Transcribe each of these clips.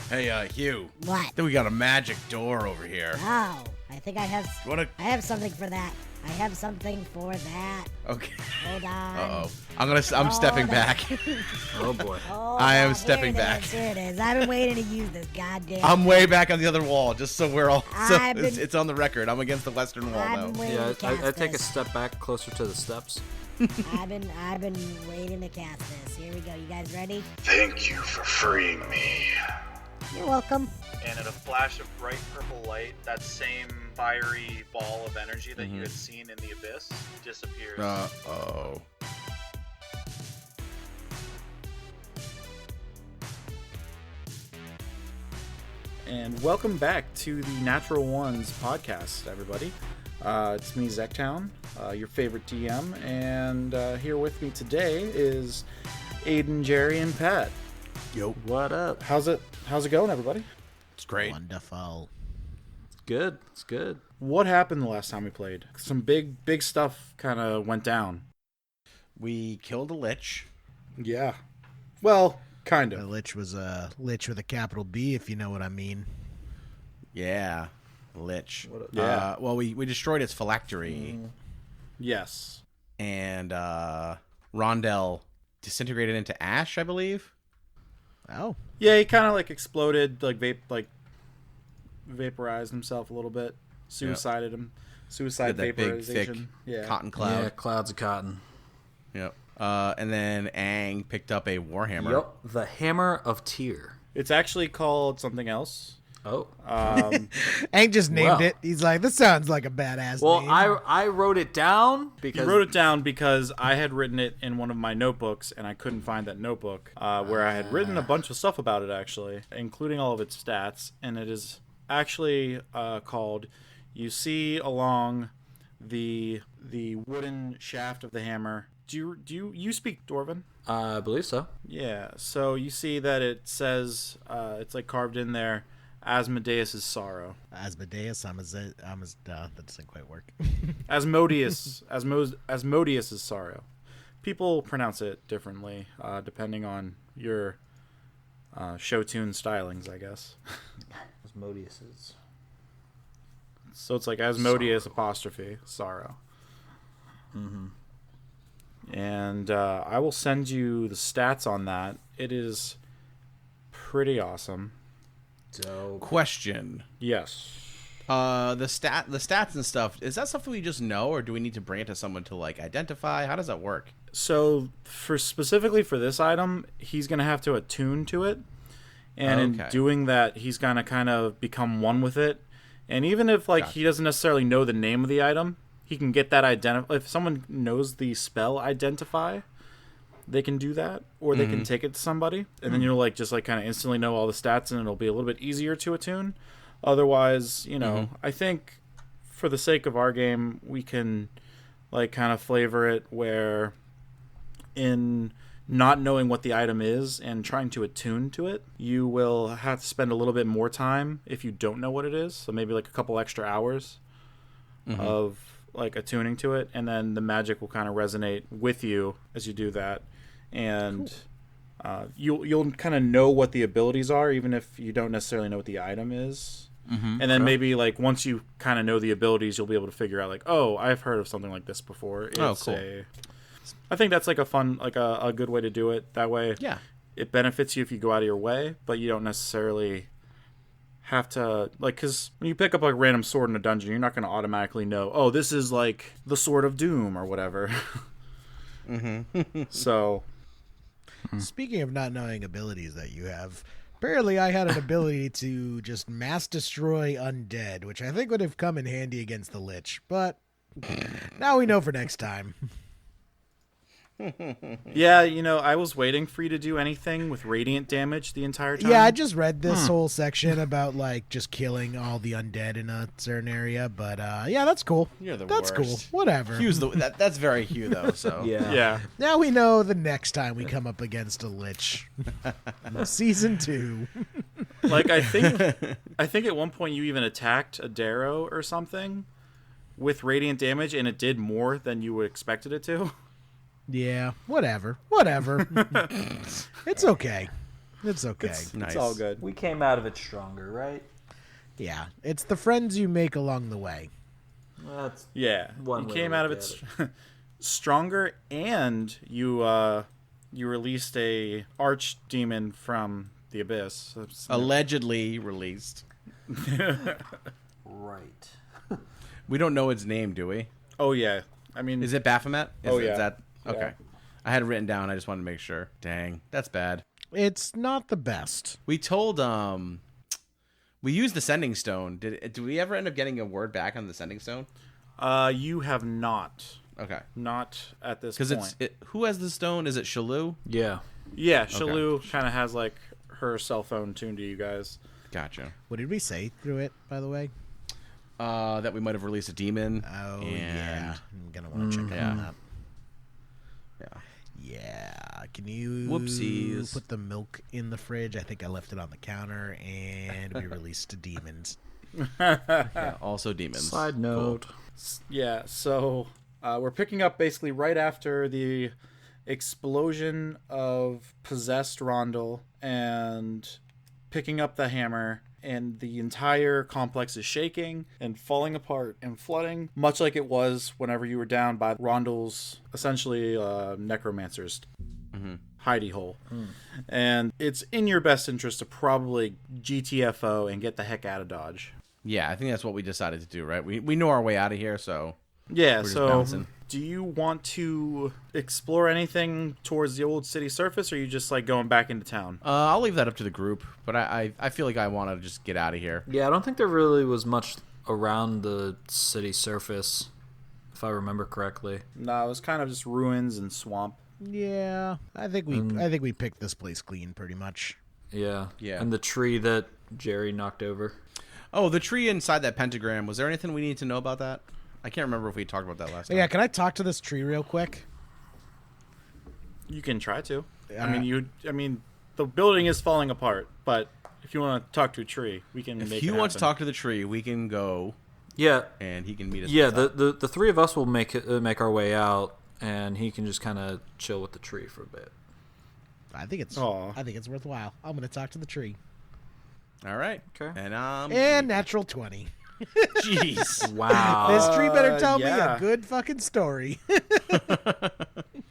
Hey, Hugh. What? I think we got a magic door over here. Oh, I think I have. Wanna... I have something for that. I have something for that. Okay. Hold on. Uh-oh. I'm stepping back. Oh boy. I am stepping back. Here it is. I've been waiting to use this goddamn. I'm way back on the other wall, just so we're all. So I've been- it's on the record. I'm against the western wall I've now. been waiting Yeah, to cast I take a this. step back closer to the steps. I've been waiting to cast this. Here we go. You guys ready? Thank you for freeing me. You're welcome. And in a flash of bright purple light, that same fiery ball of energy that you had seen in the abyss disappears. Uh-oh. And welcome back to the Natural Ones podcast, everybody. It's me, Zektown, your favorite DM, and here with me today is Aiden, Jerry, and Pat. Yo. What up? How's it going, everybody? It's great. Wonderful. It's good. It's good. What happened the last time we played? Some big stuff kind of went down. We killed a lich. Yeah. Well, kind The of. Lich was a Lich with a capital B, if you know what I mean. Yeah. Lich. Yeah. Well, we destroyed its phylactery, Yes. and Rondell disintegrated into ash, I believe. Oh. Yeah, he kind of exploded, vaporized himself a little bit. Suicided him. Suicide That big, vaporization. thick Yeah. cotton Yeah, cloud. clouds of cotton. Yep. And then Aang picked up a warhammer. Yep. The Hammer of Tyr. It's actually called something else. Oh. Hank just named Well. it. He's like, this sounds like a badass Well, name. I wrote it down He because wrote it down because I had written it in one of my notebooks, and I couldn't find that notebook where I had written a bunch of stuff about it, actually, including all of its stats. And it is actually called, you see along the wooden shaft of the hammer. Do you speak Dwarven? I believe so. Yeah. So you see that it says it's carved in there, Asmodeus' sorrow. Asmodeus, that doesn't quite work. Asmodeus, Asmodeus' sorrow. People pronounce it differently, depending on your show tune stylings, I guess. Asmodeus's. So it's like Asmodeus apostrophe sorrow. And I will send you the stats on that. It is pretty awesome. Dope. Question. Yes. The stats and stuff, is that stuff that we just know, or do we need to bring it to someone to identify? How does that work? So specifically for this item, he's gonna have to attune to it, and in Okay. doing that, he's gonna kind of become one with it. And even if he doesn't necessarily know the name of the item, he can get that if someone knows the spell identify, they can do that, or they can take it to somebody, and then you'll just kind of instantly know all the stats, and it'll be a little bit easier to attune. Otherwise, I think for the sake of our game, we can kind of flavor it where in not knowing what the item is and trying to attune to it, you will have to spend a little bit more time if you don't know what it is. So maybe a couple extra hours of attuning to it, and then the magic will kind of resonate with you as you do that, and you'll kind of know what the abilities are, even if you don't necessarily know what the item is. And then maybe once you kind of know the abilities, you'll be able to figure out oh, I've heard of something like this before. It's cool. I think that's a fun, a good way to do it. That way, Yeah. it benefits you if you go out of your way, but you don't necessarily have to because when you pick up a random sword in a dungeon, you're not going to automatically know, oh, this is the Sword of Doom or whatever. So Speaking of not knowing abilities that you have, apparently I had an ability to just mass destroy undead, which I think would have come in handy against the Lich, but now we know for next time. yeah, I was waiting for you to do anything with radiant damage the entire time. Yeah, I just read this whole section about just killing all the undead in a certain area, but yeah, that's cool. You're the That's worst. cool. Whatever. Hugh's that's very Hugh, though, so. Yeah. Now we know the next time we come up against a Lich. Season 2. I think at one point you even attacked a Darrow or something with radiant damage, and it did more than you expected it to. Yeah, whatever. It's okay. It's okay. Nice. It's all good. We came out of it stronger, right? Yeah, it's the friends you make along the way. That's Yeah, One you way came to out of look it stronger, and you released a archdemon from the abyss. That's- Allegedly released. right. We don't know its name, do we? Oh yeah, I mean, Is it Baphomet? Oh, Is yeah. that okay? Yeah. I had it written down. I just wanted to make sure. Dang, that's bad. It's not the best. We told we used the sending stone. Did we ever end up getting a word back on the sending stone? you have not, Okay, not at this because point. who has the stone? Is it Shalou? Yeah. Yeah, Shalou kind of has like her cell phone tuned to you guys. Gotcha. What did we say through it, by the way? That we might have released a demon. Oh, and, yeah. I'm going to want to check yeah. on that. Yeah. Yeah. Can you Whoopsies. put the milk in the fridge? I think I left it on the counter, and we released demons. Yeah. Also demons. Side note. Yeah, so we're picking up basically right after the explosion of possessed Rondel and picking up the hammer, and the entire complex is shaking and falling apart and flooding, much like it was whenever you were down by Rondel's essentially necromancer's hidey hole. And it's in your best interest to probably GTFO and get the heck out of Dodge. Yeah, I think that's what we decided to do. Right. We know our way out of here, so Yeah, just so bouncing. do you want to explore anything towards the old city surface, or are you just like going back into town? I'll leave that up to the group. But I feel like I want to just get out of here. Yeah, I don't think there really was much around the city surface, if I remember correctly. No, it was kind of just ruins and swamp. Yeah, I think we picked this place clean pretty much. Yeah. Yeah. And the tree that Jerry knocked over. Oh, the tree inside that pentagram. Was there anything we need to know about that? I can't remember if we talked about that last time. Yeah, can I talk to this tree real quick? You can try to. I mean, the building is falling apart, but if you want to talk to a tree, we can. If make you it want to happen. talk to the tree, we can go Yeah. and he can meet us. Yeah, at the top. the three of us will make our way out, and he can just kind of chill with the tree for a bit. I think it's Aw. worthwhile. I'm gonna talk to the tree. All right. Okay. And natural 20. jeez. Wow. This tree better tell me yeah. a good fucking story.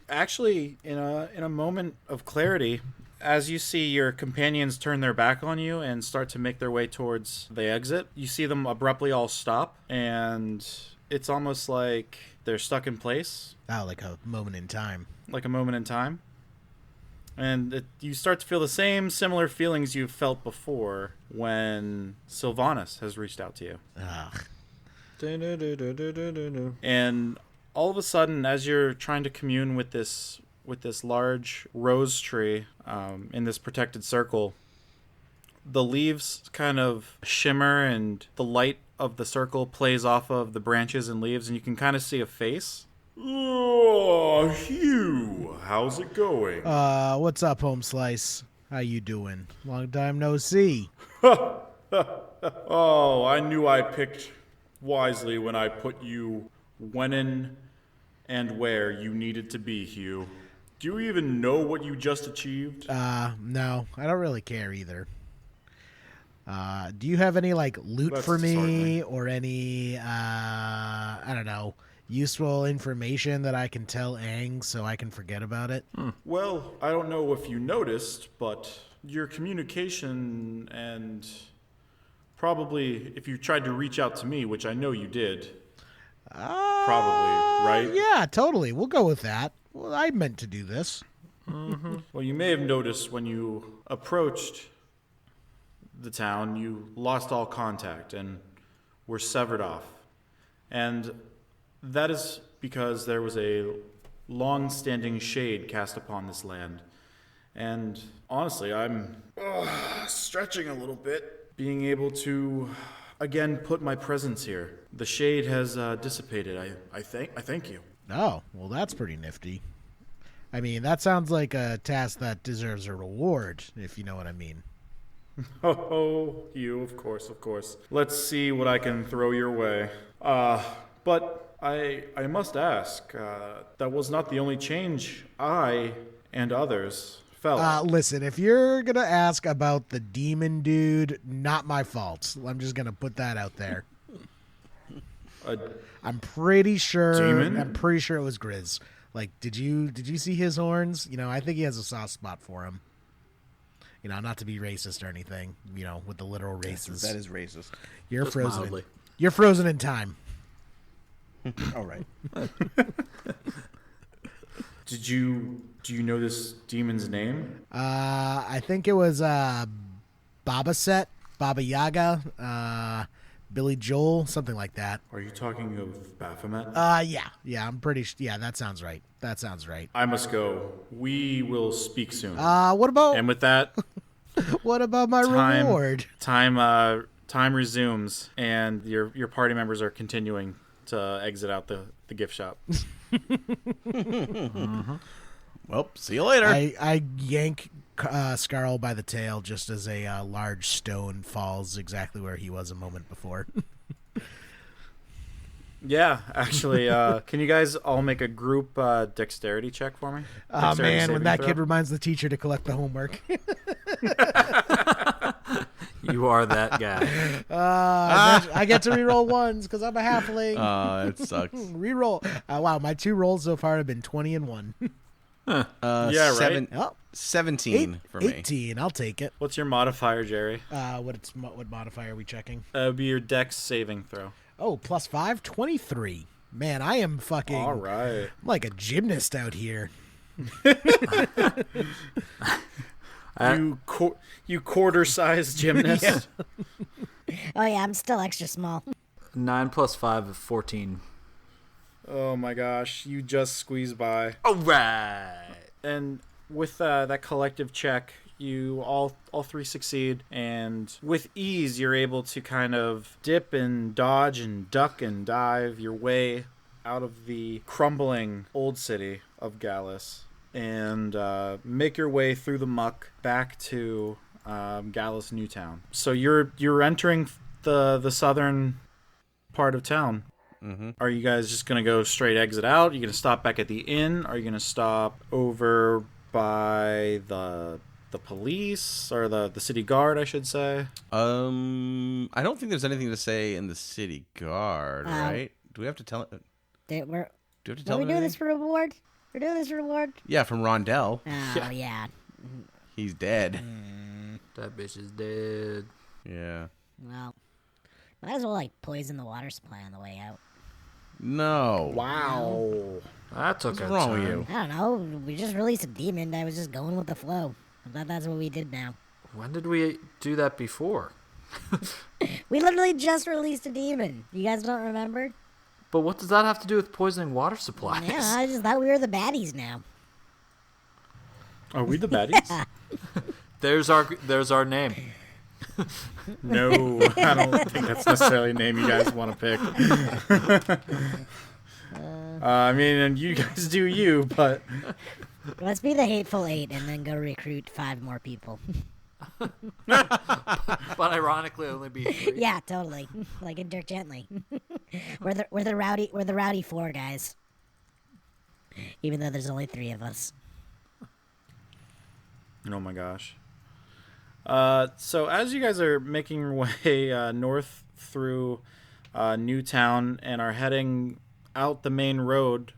Actually, in a moment of clarity, as you see your companions turn their back on you and start to make their way towards the exit, you see them abruptly all stop, and it's almost like they're stuck in place, Oh, like a moment in time. like a moment in time. And you start to feel the same similar feelings you've felt before when Sylvanas has reached out to you. Ugh. And all of a sudden, as you're trying to commune with this large rose tree in this protected circle, the leaves kind of shimmer and the light of the circle plays off of the branches and leaves, and you can kind of see a face. Oh, Hugh, how's it going? What's up, Home Slice? How you doing? Long time no see. Oh, I knew I picked wisely when I put you when and where you needed to be, Hugh. Do you even know what you just achieved? No, I don't really care either. Do you have any like loot That's for me disheartening. or any I don't know, useful information that I can tell Aang so I can forget about it? Well, I don't know if you noticed, but your communication and probably if you tried to reach out to me, which I know you did, probably, right? Yeah, totally. We'll go with that. Well, I meant to do this. Well, you may have noticed when you approached the town, you lost all contact and were severed off. And that is because there was a long-standing shade cast upon this land. And honestly, I'm stretching a little bit, being able to again put my presence here. The shade has dissipated. I thank you. Oh, well, that's pretty nifty. I mean, that sounds like a task that deserves a reward, if you know what I mean. Oh, you, of course. Let's see what I can throw your way. But I must ask, that was not the only change I and others fella. Listen, if you're gonna ask about the demon dude, not my fault. I'm just gonna put that out there. I'm pretty sure. Demon? I'm pretty sure it was Grizz. Like, did you see his horns? I think he has a soft spot for him. Not to be racist or anything. With the literal races. That is racist. You're Just frozen. mildly. You're frozen in time. All right. Do you know this demon's name? I think it was Baba Set, Baba Yaga, Billy Joel, something like that. Are you talking of Baphomet? Yeah, I'm pretty. Yeah, that sounds right. I must go. We will speak soon. What about And with that, my time- reward? time resumes, and your party members are continuing to exit out the gift shop. Well, see you later. I yank Scarl by the tail just as a large stone falls exactly where he was a moment before. Yeah, actually, can you guys all make a group dexterity check for me? Oh Dexterity man, when saving that throw? kid reminds the teacher to collect the homework. You are that guy. I get to reroll ones because I'm a halfling. It sucks. Reroll. Wow, my 2 rolls so far have been 20 and 1. Yeah, right? Oh, 17 for me. 18. I'll take it. What's your modifier, Jerry? What modifier are we checking? That would be your dex saving throw. Oh, +5, 23. Man, I am fucking All right. I'm like a gymnast out here. You quarter-sized gymnast. Oh yeah, I'm still extra small. 9 plus 5 is 14. Oh my gosh, you just squeezed by. All right. And with that collective check, you all 3 succeed, and with ease you're able to kind of dip and dodge and duck and dive your way out of the crumbling old city of Gallus and make your way through the muck back to Gallus Newtown. So you're entering the southern part of town. Mm-hmm. Are you guys just gonna go straight exit out? Are you gonna stop back at the inn? Are you gonna stop over by the police or the city guard, I should say? I don't think there's anything to say in the city guard, right? Do we have to tell it? We're Do we have to are tell we them doing anything? this for reward? We're doing this for reward? Yeah, from Rondell. Oh yeah. He's dead. That bitch is dead. Yeah. Well, might as well poison the water supply on the way out. No. Wow. That took What's a wrong with turn. you? I don't know. We just released a demon. I was just going with the flow. I thought that's what we did now. When did we do that before? We literally just released a demon. You guys don't remember? But what does that have to do with poisoning water supplies? Yeah, I just thought we were the baddies now. Are we the baddies? There's our name. No, I don't think that's necessarily a name you guys want to pick. I mean, and you guys do you, but Let's be the Hateful Eight and then go recruit 5 more people. But ironically, only be 3. Yeah, totally. Like in Dirk Gently. we're the rowdy 4 guys. Even though there's only 3 of us. oh my gosh. So as you guys are making your way north through Newtown and are heading out the main road,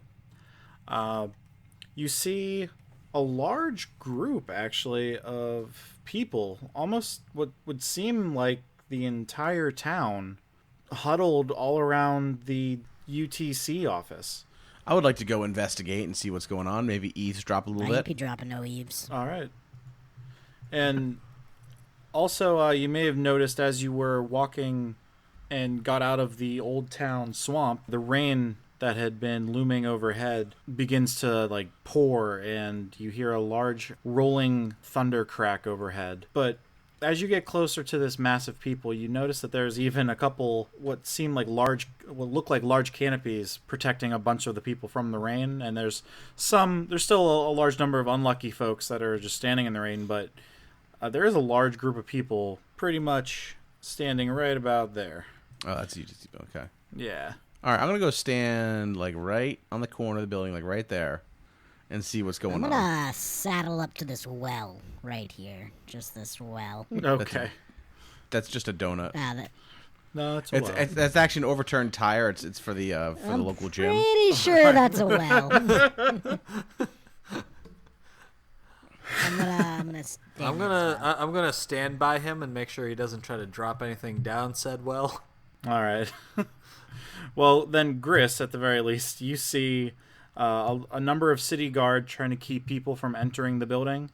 you see a large group actually of people, almost what would seem like the entire town, huddled all around the UTC office. I would like to go investigate and see what's going on. Maybe eavesdrop a little I'd bit. be dropping no eaves. All right. And also, you may have noticed as you were walking and got out of the old town swamp, the rain that had been looming overhead begins to pour, and you hear a large rolling thunder crack overhead. But as you get closer to this mass of people, you notice that there's even a couple what look like large canopies protecting a bunch of the people from the rain, and there's still a large number of unlucky folks that are just standing in the rain, but there is a large group of people pretty much standing right about there. Oh, that's easy. Okay. Yeah. All right, I'm going to go stand right on the corner of the building, right there. and see what's going I'm on. gonna saddle up to this well right here. Just this well. Okay. That's just a donut. No, it's a well. That's actually an overturned tire. It's for the local gym. Pretty sure that's a well. I'm gonna stand by him and make sure he doesn't try to drop anything down said well. All right. Well, then, Gris, at the very least, you see a number of city guard trying to keep people from entering the building,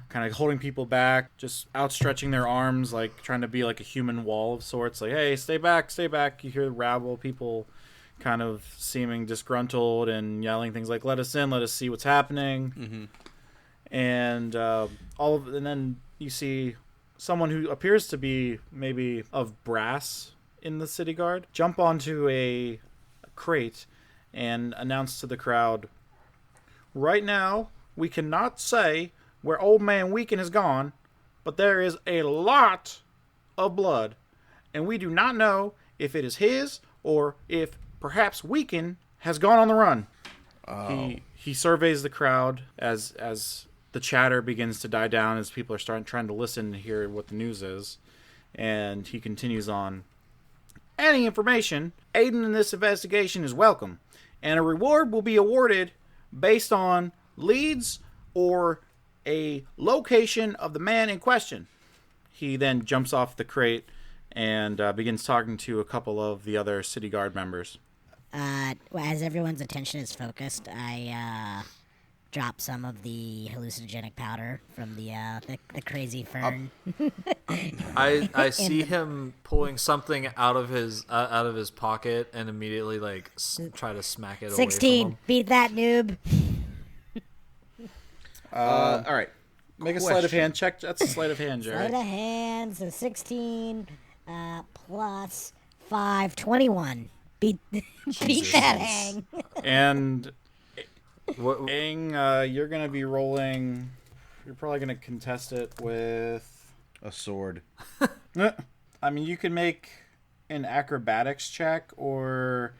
kind of holding people back, just outstretching their arms, like trying to be like a human wall of sorts. Like, hey, stay back, stay back. You hear the rabble, people kind of seeming disgruntled and yelling things like, let us in, let us see what's happening. Mm-hmm. And and then you see someone who appears to be maybe of brass in the city guard jump onto a crate and announce to the crowd, right now we cannot say where Old Man Weaken has gone, but there is a lot of blood, and we do not know if it is his or if perhaps Weaken has gone on the run. He surveys the crowd as the chatter begins to die down, as people are trying to listen and hear what the news is, and he continues on. Any information aiding in this investigation is welcome, and a reward will be awarded based on leads or a location of the man in question. He then jumps off the crate and begins talking to a couple of the other city guard members. As everyone's attention is focused, I drop some of the hallucinogenic powder from the crazy fern. I see him pulling something out of his pocket and immediately try to smack it 16. away from him. Beat that, noob. All right. Make a sleight of hand check. That's a sleight of hand, Jerry. Sleight of hand, so 16 plus 5, 21. Beat that, Hang. And What, Aang, you're going to be rolling... You're probably going to contest it with... A sword. I mean, you can make an acrobatics check or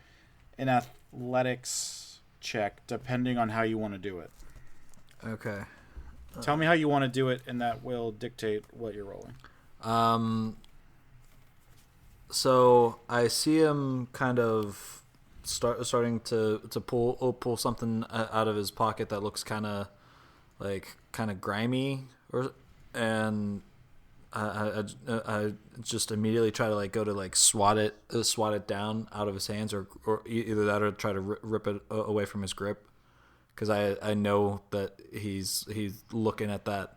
an athletics check, depending on how you want to do it. okay. Tell me how you want to do it, and that will dictate what you're rolling. So I see him kind of starting to pull something out of his pocket that looks kind of grimy, and I just immediately try to go to swat it down out of his hands, or either that or try to rip it away from his grip, because I know that he's looking at that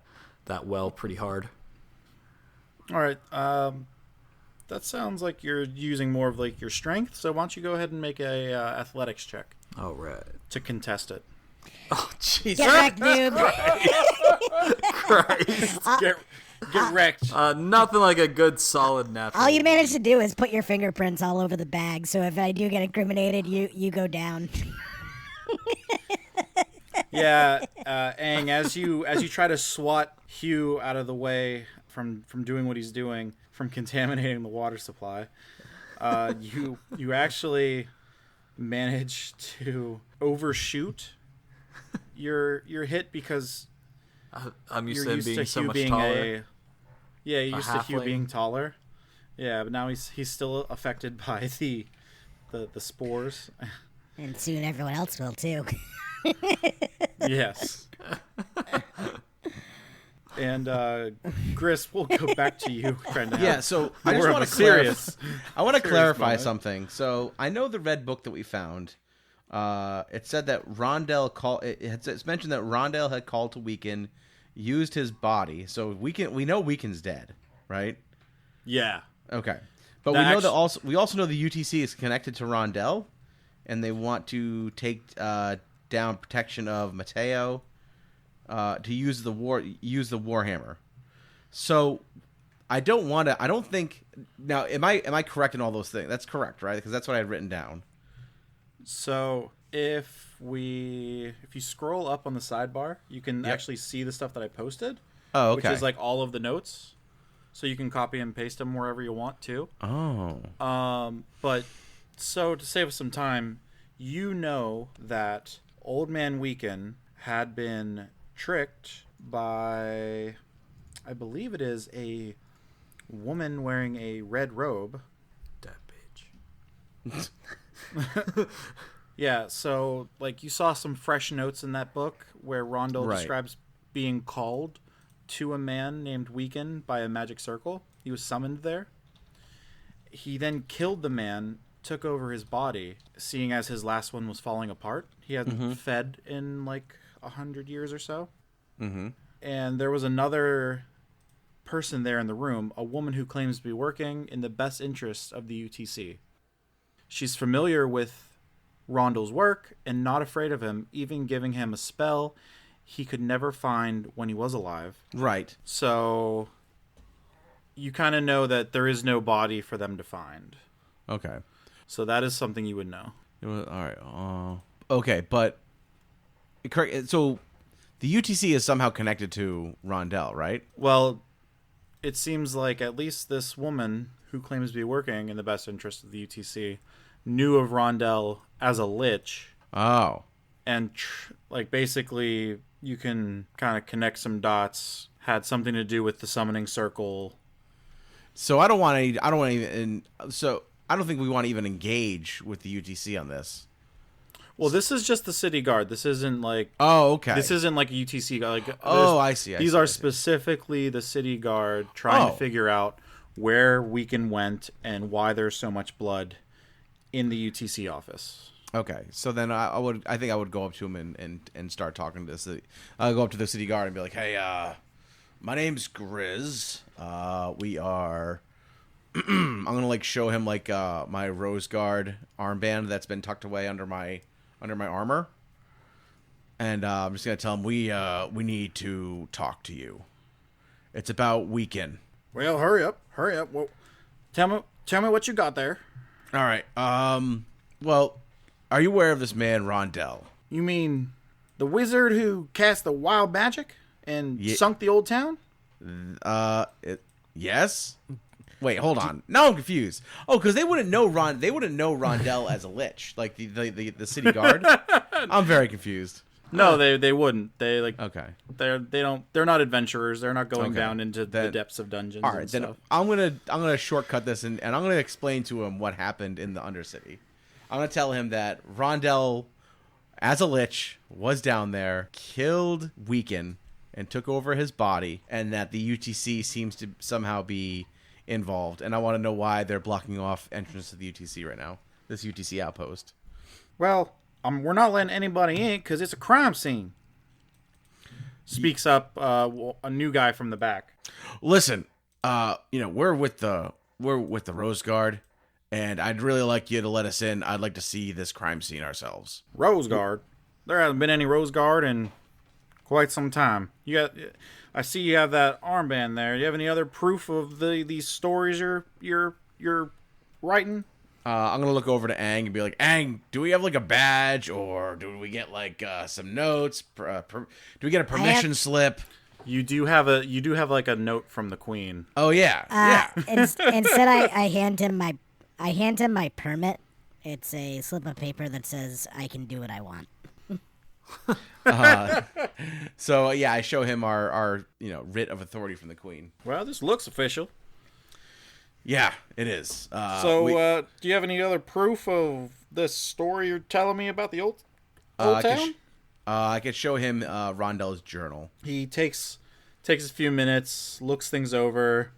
well pretty hard. All right. That sounds like you're using more of your strength. So why don't you go ahead and make a athletics check All right. to contest it. Oh jeez. Get wrecked, noob. Christ. Get wrecked. Nothing like a good solid natural. All you managed to do is put your fingerprints all over the bag, so if I do get incriminated, you go down. Yeah, Aang, as you try to swat Hugh out of the way from doing what he's doing, from contaminating the water supply, you actually manage to overshoot your hit, because I'm used you're to him used being to so Hugh much being taller. you're used to Hugh halfling. being taller. Yeah, but now he's still affected by the spores. And soon everyone else will, too. Yes. And Gris, we'll go back to you. Trying to have So I more just of want a to serious. I want to serious clarify moment. something. So I know the red book that we found. It said that Rondell it's mentioned that Rondell had called to Weaken, used his body. So we know Weaken's dead, right? Yeah. Okay, but That we know actu- that we also know the UTC is connected to Rondell, and they want to take down protection of Mateo, to use the Warhammer. So I don't think now. Am I correct in all those things? That's correct, right? Because that's what I had written down. So if you scroll up on the sidebar, you can actually see the stuff that I posted. Oh, okay. Which is all of the notes. So you can copy and paste them wherever you want to. Oh. But so to save us some time, you know that Old Man Weaken had been tricked by, I believe it is a woman wearing a red robe. That bitch. Yeah, so like you saw some fresh notes in that book where Rondell Right. describes being called to a man named Weaken by a magic circle. He was summoned there. He then killed the man, took over his body, seeing as his last one was falling apart. He hadn't fed in like 100 years or so. Mm-hmm. And there was another person there in the room, a woman who claims to be working in the best interest of the UTC. She's familiar with Rondell's work and not afraid of him, even giving him a spell he could never find when he was alive. Right. So you kind of know that there is no body for them to find. Okay. So that is something you would know. All right. Okay, but correct. So the UTC is somehow connected to Rondell, right? Well, it seems like at least this woman who claims to be working in the best interest of the UTC knew of Rondell as a lich, Oh. and like basically you can kind of connect some dots. Had something to do with the summoning circle. So I don't want to. I don't want to even. So I don't think we want to even engage with the UTC on this. Well, this is just the city guard. This isn't like Oh, okay. this isn't like a UTC guard. Like, Oh, I see. These are specifically the city guard trying to figure out where Weaken went and why there's so much blood in the UTC office. Okay, so then I think I would go up to him and start talking to the city. I'll go up to the city guard and be like, "Hey, my name's Grizz. We are." I'm gonna like show him like my Rose Guard armband that's been tucked away under my armor, and I'm just gonna tell him we need to talk to you. It's about Weaken. Well, hurry up. Well, tell me what you got there. All right. Well, are you aware of this man Rondell? You mean the wizard who cast the wild magic and sunk the old town? Yes. Wait, hold on. Now I'm confused. Oh, because they wouldn't know Rondell as a lich, like the city guard. I'm very confused. No, they wouldn't. They like Okay. They're not adventurers. They're not going Okay. down into the depths of dungeons. All right, and then stuff. I'm gonna shortcut this and I'm gonna explain to him what happened in the Undercity. I'm gonna tell him that Rondell, as a lich, was down there, killed Weaken, and took over his body, and that the UTC seems to somehow be involved. And I want to know why they're blocking off entrance to the UTC right now. This UTC outpost. Well, we're not letting anybody in because it's a crime scene. Speaks up a new guy from the back. Listen, we're with the Rose Guard, and I'd really like you to let us in. I'd like to see this crime scene ourselves. Rose Guard. There hasn't been any Rose Guard in quite some time. I see you have that armband there. Do you have any other proof of these stories you're writing? I'm gonna look over to Aang and be like, Aang, do we have like a badge, or do we get like some notes? Do we get a permission slip? You do have like a note from the Queen. Oh yeah, yeah. Instead, I hand him my permit. It's a slip of paper that says I can do what I want. So yeah, I show him our writ of authority from the Queen. Well, this looks official. Yeah, it is. Do you have any other proof of this story you're telling me about the old town? I could show him Rondell's journal. He takes a few minutes, looks things over.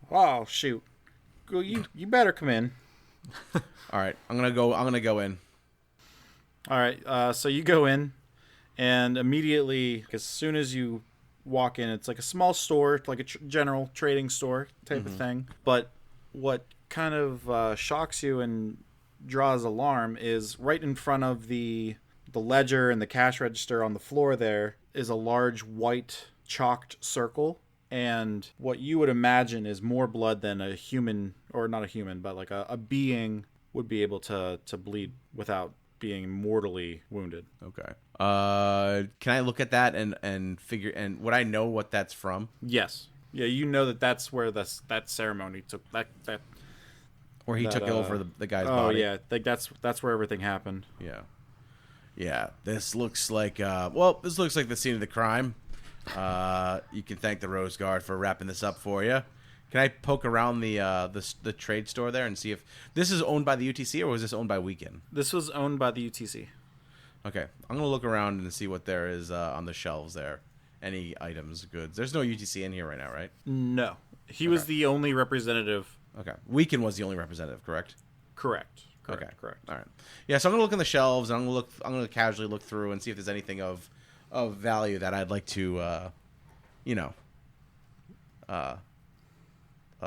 Oh shoot! You better come in. All right, I'm gonna go in. All right, so you go in, and immediately, as soon as you walk in, it's like a small store, like a general trading store type of thing. But what kind of shocks you and draws alarm is right in front of the ledger and the cash register on the floor there is a large white chalked circle. And what you would imagine is more blood than a human, or not a human, but like a being would be able to bleed without being mortally wounded. Okay. Can I look at that and figure, and would I know what that's from? Yes. Yeah, you know that's where that ceremony took that Or he took over the guy's oh body. yeah, like that's where everything happened. Yeah. Yeah, this looks like this looks like the scene of the crime. You can thank the Rose Guard for wrapping this up for you. Can I poke around the trade store there and see if this is owned by the UTC or was this owned by Weekend? This was owned by the UTC. Okay, I'm gonna look around and see what there is on the shelves there. Any items, goods. There's no UTC in here right now, right? No, he was the only representative. Okay, Weekend was the only representative, correct? Correct. Okay, Correct. All right. Yeah, so I'm gonna look in the shelves and I'm gonna casually look through and see if there's anything of value that I'd like to,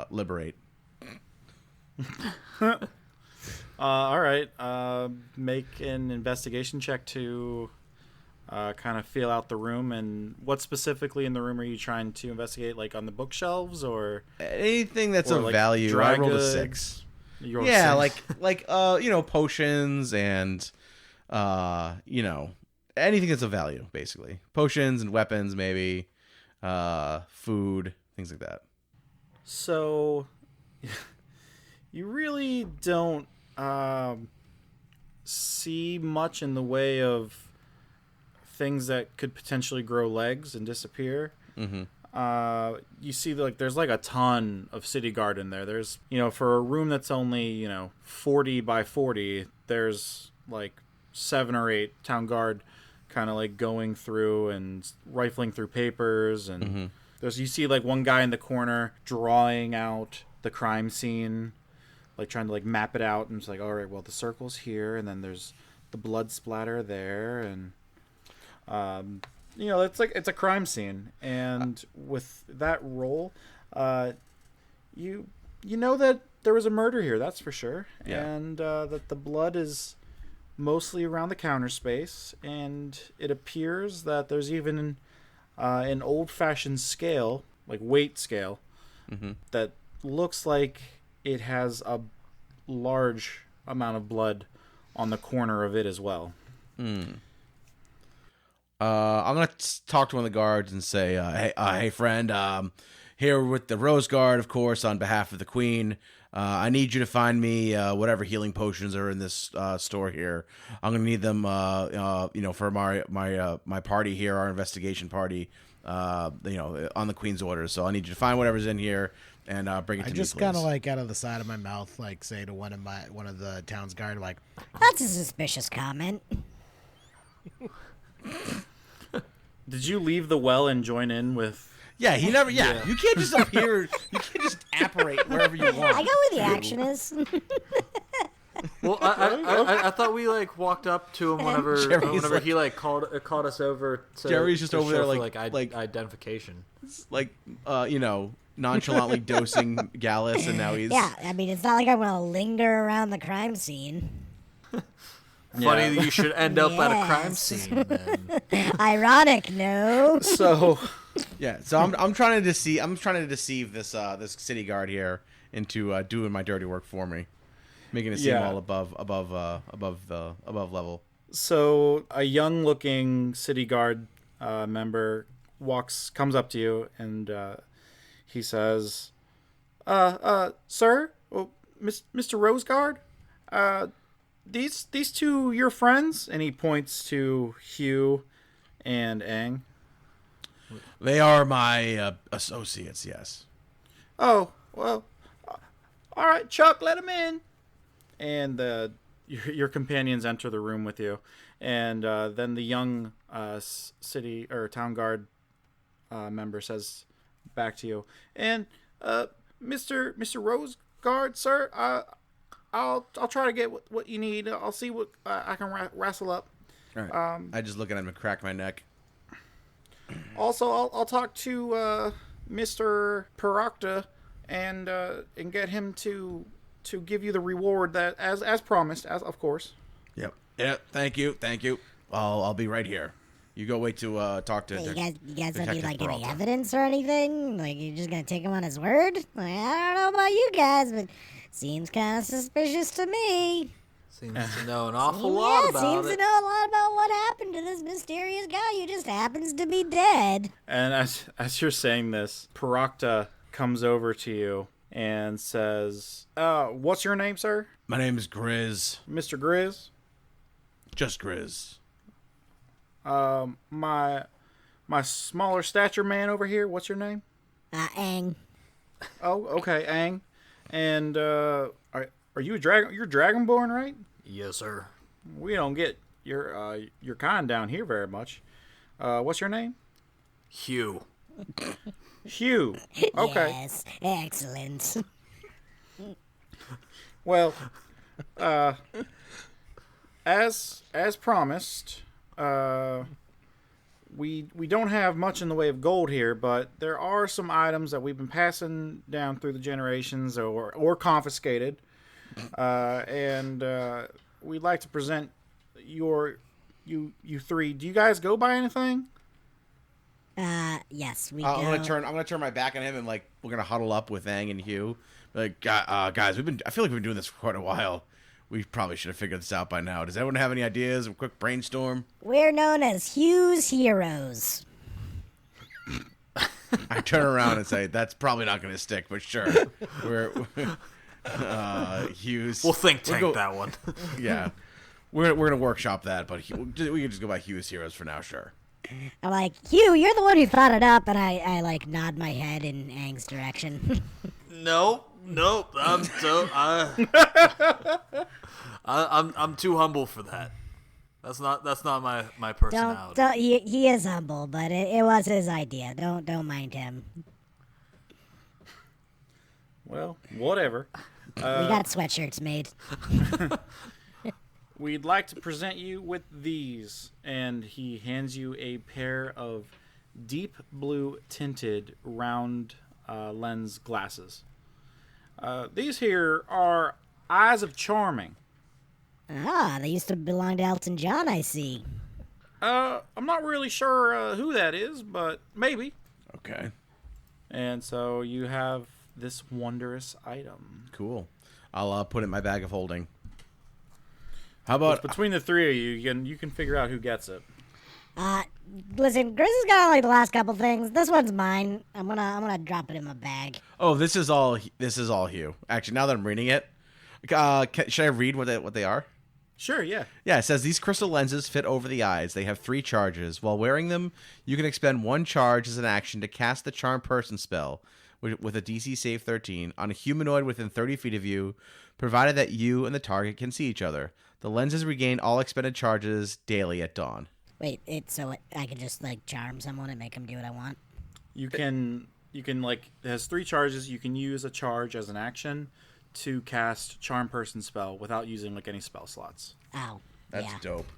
liberate. All right. Make an investigation check to kind of feel out the room. And what specifically in the room are you trying to investigate? Like on the bookshelves or Anything that's or of like value. dry I rolled a goods? 6. You rolled a Yeah, 6? like potions and anything that's of value, basically. Potions and weapons, maybe, food, things like that. So you really don't see much in the way of things that could potentially grow legs and disappear. Mm-hmm. You see, like, there's like a ton of city guard in there. There's, for a room that's only 40 by 40, there's like 7 or 8 town guard kind of like going through and rifling through papers, and you see like one guy in the corner drawing out the crime scene, like trying to like map it out, and it's like, all right, well, the circle's here, and then there's the blood splatter there, and it's a crime scene. And with that roll, you know that there was a murder here, that's for sure. Yeah. And that the blood is mostly around the counter space, and it appears that there's even an old-fashioned scale, like weight scale, that looks like it has a large amount of blood on the corner of it as well. I'm gonna talk to one of the guards and say, hey, friend, here with the Rose Guard, of course, on behalf of the Queen. I need you to find me whatever healing potions are in this store here. I'm gonna need them, for my party here, our investigation party, on the Queen's orders. So I need you to find whatever's in here and bring it to me, just please. kind of like out of the side of my mouth, like say to one of the town's guard, like, That's a suspicious comment. Did you leave the well and join in with... Yeah, he never. Yeah, you can't just appear. You can't just apparate wherever you want. I go where the action is. Well, I thought we like walked up to him whenever he like called us over. Jerry's just over there for, like identification. Nonchalantly dosing Gallus, and now he's Yeah, I mean, it's not like I'm going to linger around the crime scene. Funny that you should end up at a crime Yes. scene. Then. Ironic, no? So... Yeah, so I'm trying to deceive this this city guard here into doing my dirty work for me, making it seem all above level. So a young-looking city guard member comes up to you, and he says, "Sir, Mr. Roseguard, these two your friends?" And he points to Hugh and Aang. They are my associates, yes. Oh, well, all right, Chuck, let him in. And your companions enter the room with you, and then the young city or town guard member says back to you, and Mr. Roseguard, sir, I'll try to get what you need. I'll see what I can wrestle up. All right. I just look at him and crack my neck. Also, I'll talk to Mr. Parokta and get him to give you the reward that as promised, as of course. Yep. Yeah. Thank you. I'll be right here. You go wait to talk to. You guys don't need Detective like any Peralta. evidence or anything? Like, you're just going to take him on his word? Like, I don't know about you guys, but seems kind of suspicious to me. Seems to know an awful lot about seems it. to know a lot about what happened to this mysterious guy who just happens to be dead. And as you're saying this, Parokta comes over to you and says, "What's your name, sir?" My name is Grizz. Mr. Grizz. Just Grizz. My smaller stature man over here. What's your name? Aang. Oh, okay, Aang. And are you a dragon? You're Dragonborn, right? Yes, sir. We don't get your kind down here very much. What's your name? Hugh. Hugh. Okay. Yes, excellent. Well, as promised, we don't have much in the way of gold here, but there are some items that we've been passing down through the generations or confiscated, and we'd like to present you three. Do you guys go by anything? Yes, we I'm go. gonna turn my back on him and like we're gonna huddle up with Aang and Hugh. Like, guys, I feel like we've been doing this for quite a while. We probably should have figured this out by now. Does anyone have any ideas? A quick brainstorm. We're known as Hugh's Heroes. I turn around and say, "That's probably not gonna stick," but sure. We're Hugh's. We'll think tank that one. Yeah, we're gonna workshop that, but we can just go by Hugh's Heroes for now. Sure. I'm like, Hugh, you're the one who thought it up, and I like nod my head in Aang's direction. Nope. I'm so I'm too humble for that. That's not my personality. don't he is humble, but it was his idea. Don't mind him. Well, whatever. We got sweatshirts made. We'd like to present you with these, and he hands you a pair of deep blue tinted round lens glasses. These here are Eyes of Charming. Ah, they used to belong to Elton John, I see. I'm not really sure who that is, but maybe. Okay. And so you have this wondrous item. Cool. I'll put it in my bag of holding. How about Between the three of you can figure out who gets it. Listen, Chris has got like the last couple things. This one's mine. I'm gonna drop it in my bag. Oh, this is all Hugh. Actually, now that I'm reading it, should I read what they are? Sure, yeah. Yeah, it says these crystal lenses fit over the eyes. They have 3 charges. While wearing them, you can expend 1 charge as an action to cast the Charm Person spell with a DC save 13 on a humanoid within 30 feet of you, provided that you and the target can see each other. The lenses regain all expended charges daily at dawn. Wait, I can just like charm someone and make them do what I want? You can like, it has 3 charges. You can use a charge as an action to cast Charm Person spell without using like any spell slots. Oh, That's yeah. dope.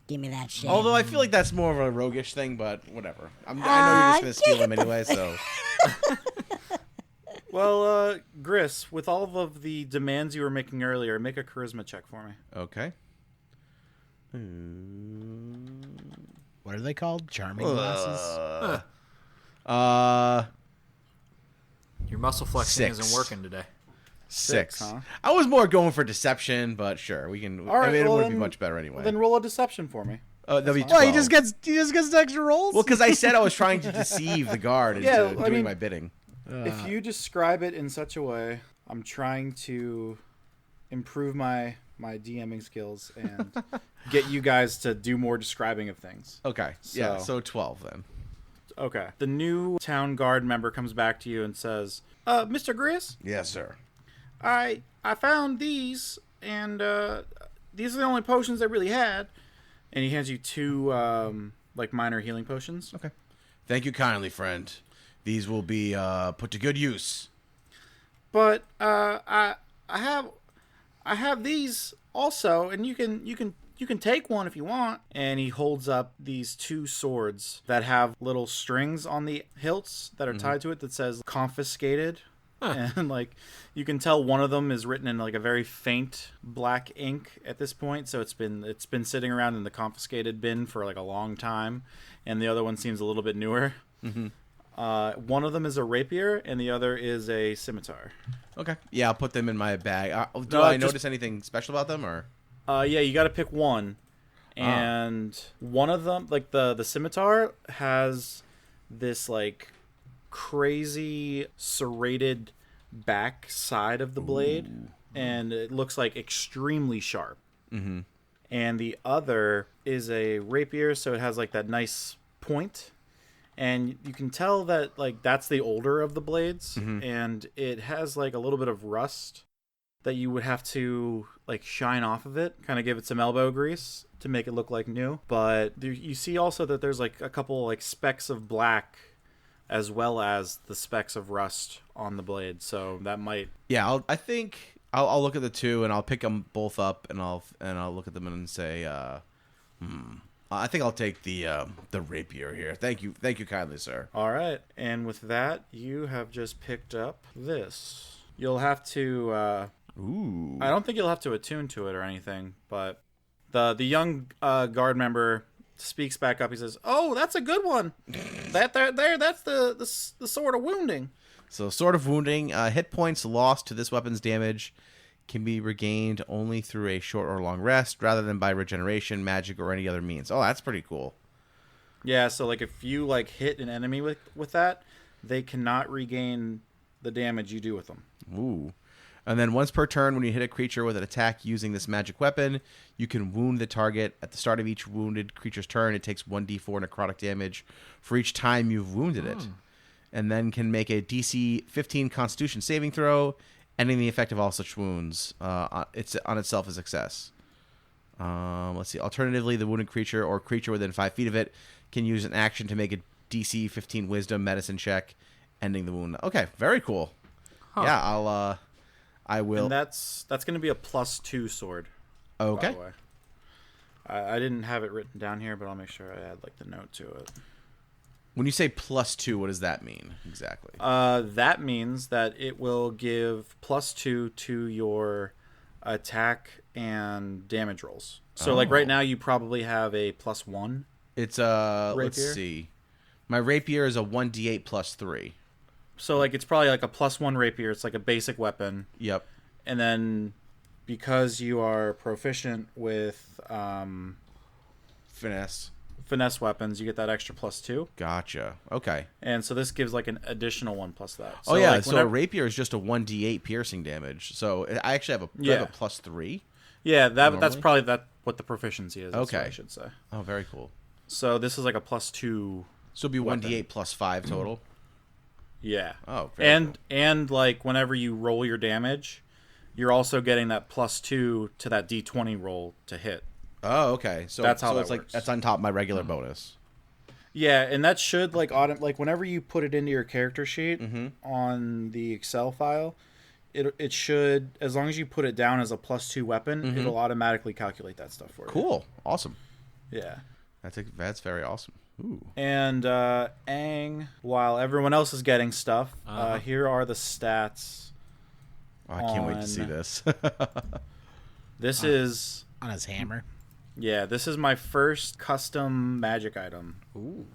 Give me that shit. Although I feel like that's more of a roguish thing, but whatever. I know you're just gonna steal them anyway, so. Well, Gris, with all of the demands you were making earlier, make a charisma check for me. Okay. What are they called? Charming glasses? Your muscle flexing 6. isn't working today. 6. huh? I was more going for deception, but sure, we can. All right, I mean, well, it would then- be much better anyway. Then roll a deception for me. That'll be 12. Well, he just gets extra rolls? Well, because I said I was trying to deceive the guard into Yeah, I doing mean- my bidding. If you describe it in such a way, I'm trying to improve my DMing skills and get you guys to do more describing of things. Okay. Yeah. So 12 then. Okay. The new town guard member comes back to you and says, Mr. Gris, Yes, sir. I found these, and these are the only potions they really had. And he hands you 2 like minor healing potions. Okay. Thank you kindly, friend. These will be put to good use. But I have these also, and you can take one if you want. And he holds up these 2 swords that have little strings on the hilts that are tied to it that says confiscated. And like you can tell one of them is written in like a very faint black ink at this point, so it's been sitting around in the confiscated bin for like a long time, and the other one seems a little bit newer. One of them is a rapier, and the other is a scimitar. Okay. Yeah, I'll put them in my bag. Do No, I just- notice anything special about them, or? Yeah, you got to pick one, and one of them, like the scimitar, has this like crazy serrated back side of the blade, and it looks like extremely sharp. and the other is a rapier, so it has like that nice point. And you can tell that like that's the older of the blades, and it has like a little bit of rust that you would have to like shine off of it, kind of give it some elbow grease to make it look like new. But you see also that there's like a couple like specks of black as well as the specks of rust on the blade. So that might... Yeah, I think I'll look at the two and I'll pick them both up and I'll look at them and say, I think I'll take the rapier here. Thank you kindly, sir. All right. And with that, you have just picked up this. You'll have to... Ooh. I don't think you'll have to attune to it or anything, but the young guard member speaks back up. He says, "Oh, that's a good one. That's the sword of wounding." So, sword of wounding, hit points lost to this weapon's damage can be regained only through a short or long rest, rather than by regeneration, magic, or any other means. Oh, that's pretty cool. Yeah. So, like, if you like hit an enemy with that, they cannot regain the damage you do with them. Ooh. And then once per turn, when you hit a creature with an attack using this magic weapon, you can wound the target. At the start of each wounded creature's turn, it takes 1d4 necrotic damage for each time you've wounded it. And then can make a DC 15 Constitution saving throw, ending the effect of all such wounds. It's on itself a success. Let's see. Alternatively, the wounded creature or creature within 5 feet of it can use an action to make a DC 15 Wisdom medicine check, ending the wound. Okay, very cool. Huh. Yeah, I will. And that's going to be a +2 sword. Okay. By the way. I didn't have it written down here, but I'll make sure I add like the note to it. When you say +2, what does that mean exactly? That means that it will give +2 to your attack and damage rolls. So like right now you probably have a +1. It's rapier? Let's see. My rapier is a 1d8 +3. So like it's probably like a +1 rapier. It's like a basic weapon. Yep. And then because you are proficient with finesse weapons, you get that extra +2. Gotcha. Okay. And so this gives like an additional 1 plus that. So, So yeah, like so whenever, a rapier is just a 1d8 piercing damage. So I actually have a +3. yeah, that's normally? probably what the proficiency is. That's Okay. what I should say. Oh, very cool. So this is like a +2. So it'll be Weapon. 1d8 +5 total. Yeah. Oh, very cool. And like whenever you roll your damage, you're also getting that +2 to that d20 roll to hit. Oh, okay. So That's how so that it's like works. that's on top of my regular bonus. Yeah, and that should like like whenever you put it into your character sheet on the Excel file, it should, as long as you put it down as a +2 weapon, it'll automatically calculate that stuff for you. Cool. Awesome. Yeah. That's very awesome. Ooh. And Aang, while everyone else is getting stuff, here are the stats. Oh, I can't wait to see On- this. This is On his hammer. this is my first custom magic item. Ooh.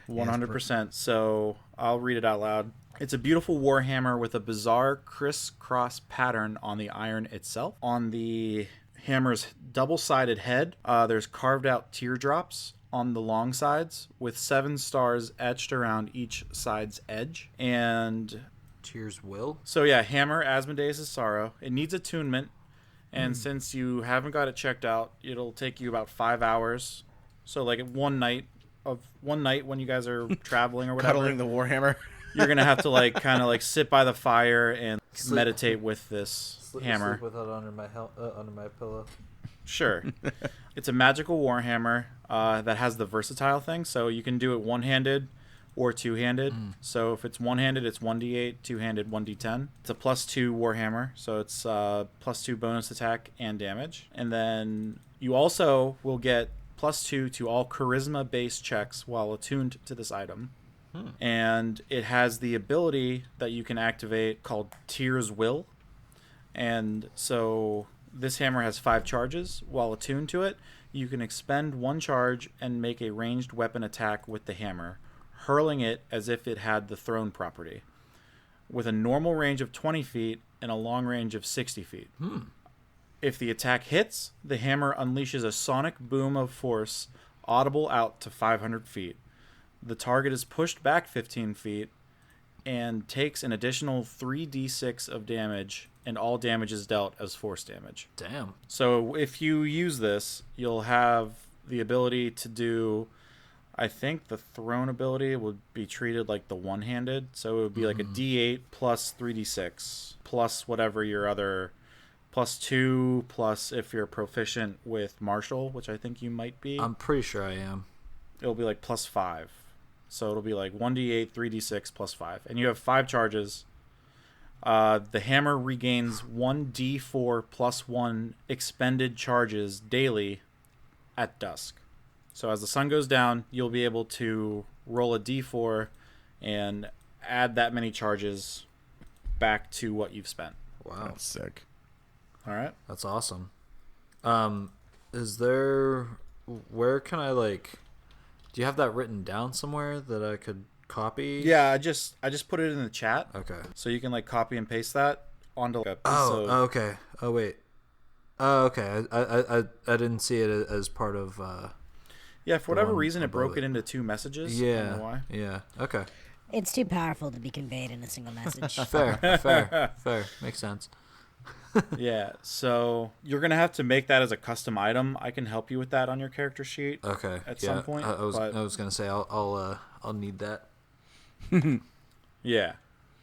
100%. So I'll read it out loud. It's a beautiful warhammer with a bizarre crisscross pattern on the iron itself. On the hammer's double-sided head, there's carved out teardrops on the long sides with 7 stars etched around each side's edge. And Tears will. so yeah, hammer Asmodeus' Sorrow. It needs attunement, and since you haven't got it checked out, it'll take you about 5 hours. So like one night when you guys are traveling or whatever, Cuddling the Warhammer. you're gonna have to like kind of like sit by the fire and meditate with this hammer. Sleep with it under my pillow. Sure. It's a magical warhammer that has the versatile thing, so you can do it one-handed or two-handed. So if it's one-handed, it's 1d8, two-handed, 1d10. It's a +2 warhammer, so it's +2 bonus attack and damage. And then you also will get +2 to all charisma-based checks while attuned to this item. And it has the ability that you can activate called Tears Will. And so this hammer has 5 charges. While attuned to it, you can expend 1 charge and make a ranged weapon attack with the hammer, hurling it as if it had the thrown property, with a normal range of 20 feet and a long range of 60 feet. If the attack hits, the hammer unleashes a sonic boom of force audible out to 500 feet. The target is pushed back 15 feet, and takes an additional 3d6 of damage, and all damage is dealt as force damage. Damn. So if you use this, you'll have the ability to do, I think the thrown ability would be treated like the one-handed. So it would be like a d8 plus 3d6 plus whatever your other, plus 2 plus if you're proficient with martial, which I think you might be. I'm pretty sure I am. It'll be like plus 5. So it'll be like 1d8, 3d6 plus 5. And you have 5 charges. The hammer regains 1d4 plus 1 expended charges daily at dusk. So as the sun goes down, you'll be able to roll a d4 and add that many charges back to what you've spent. Wow. That's sick. All right. That's awesome. Is there... Where can I, like... Do you have that written down somewhere that I could copy? Yeah, I just put it in the chat. Okay. So you can like copy and paste that onto like a piece Oh, of... okay. Oh, wait. Oh, okay. I didn't see it as part of... Yeah, for whatever one reason, it above broke it. it into 2 messages. I don't know why. Yeah. Okay. It's too powerful to be conveyed in a single message. Fair. Makes sense. Yeah, so you're going to have to make that as a custom item. I can help you with that on your character sheet. Okay. At some point, I was but- gonna say I'll need that. Yeah.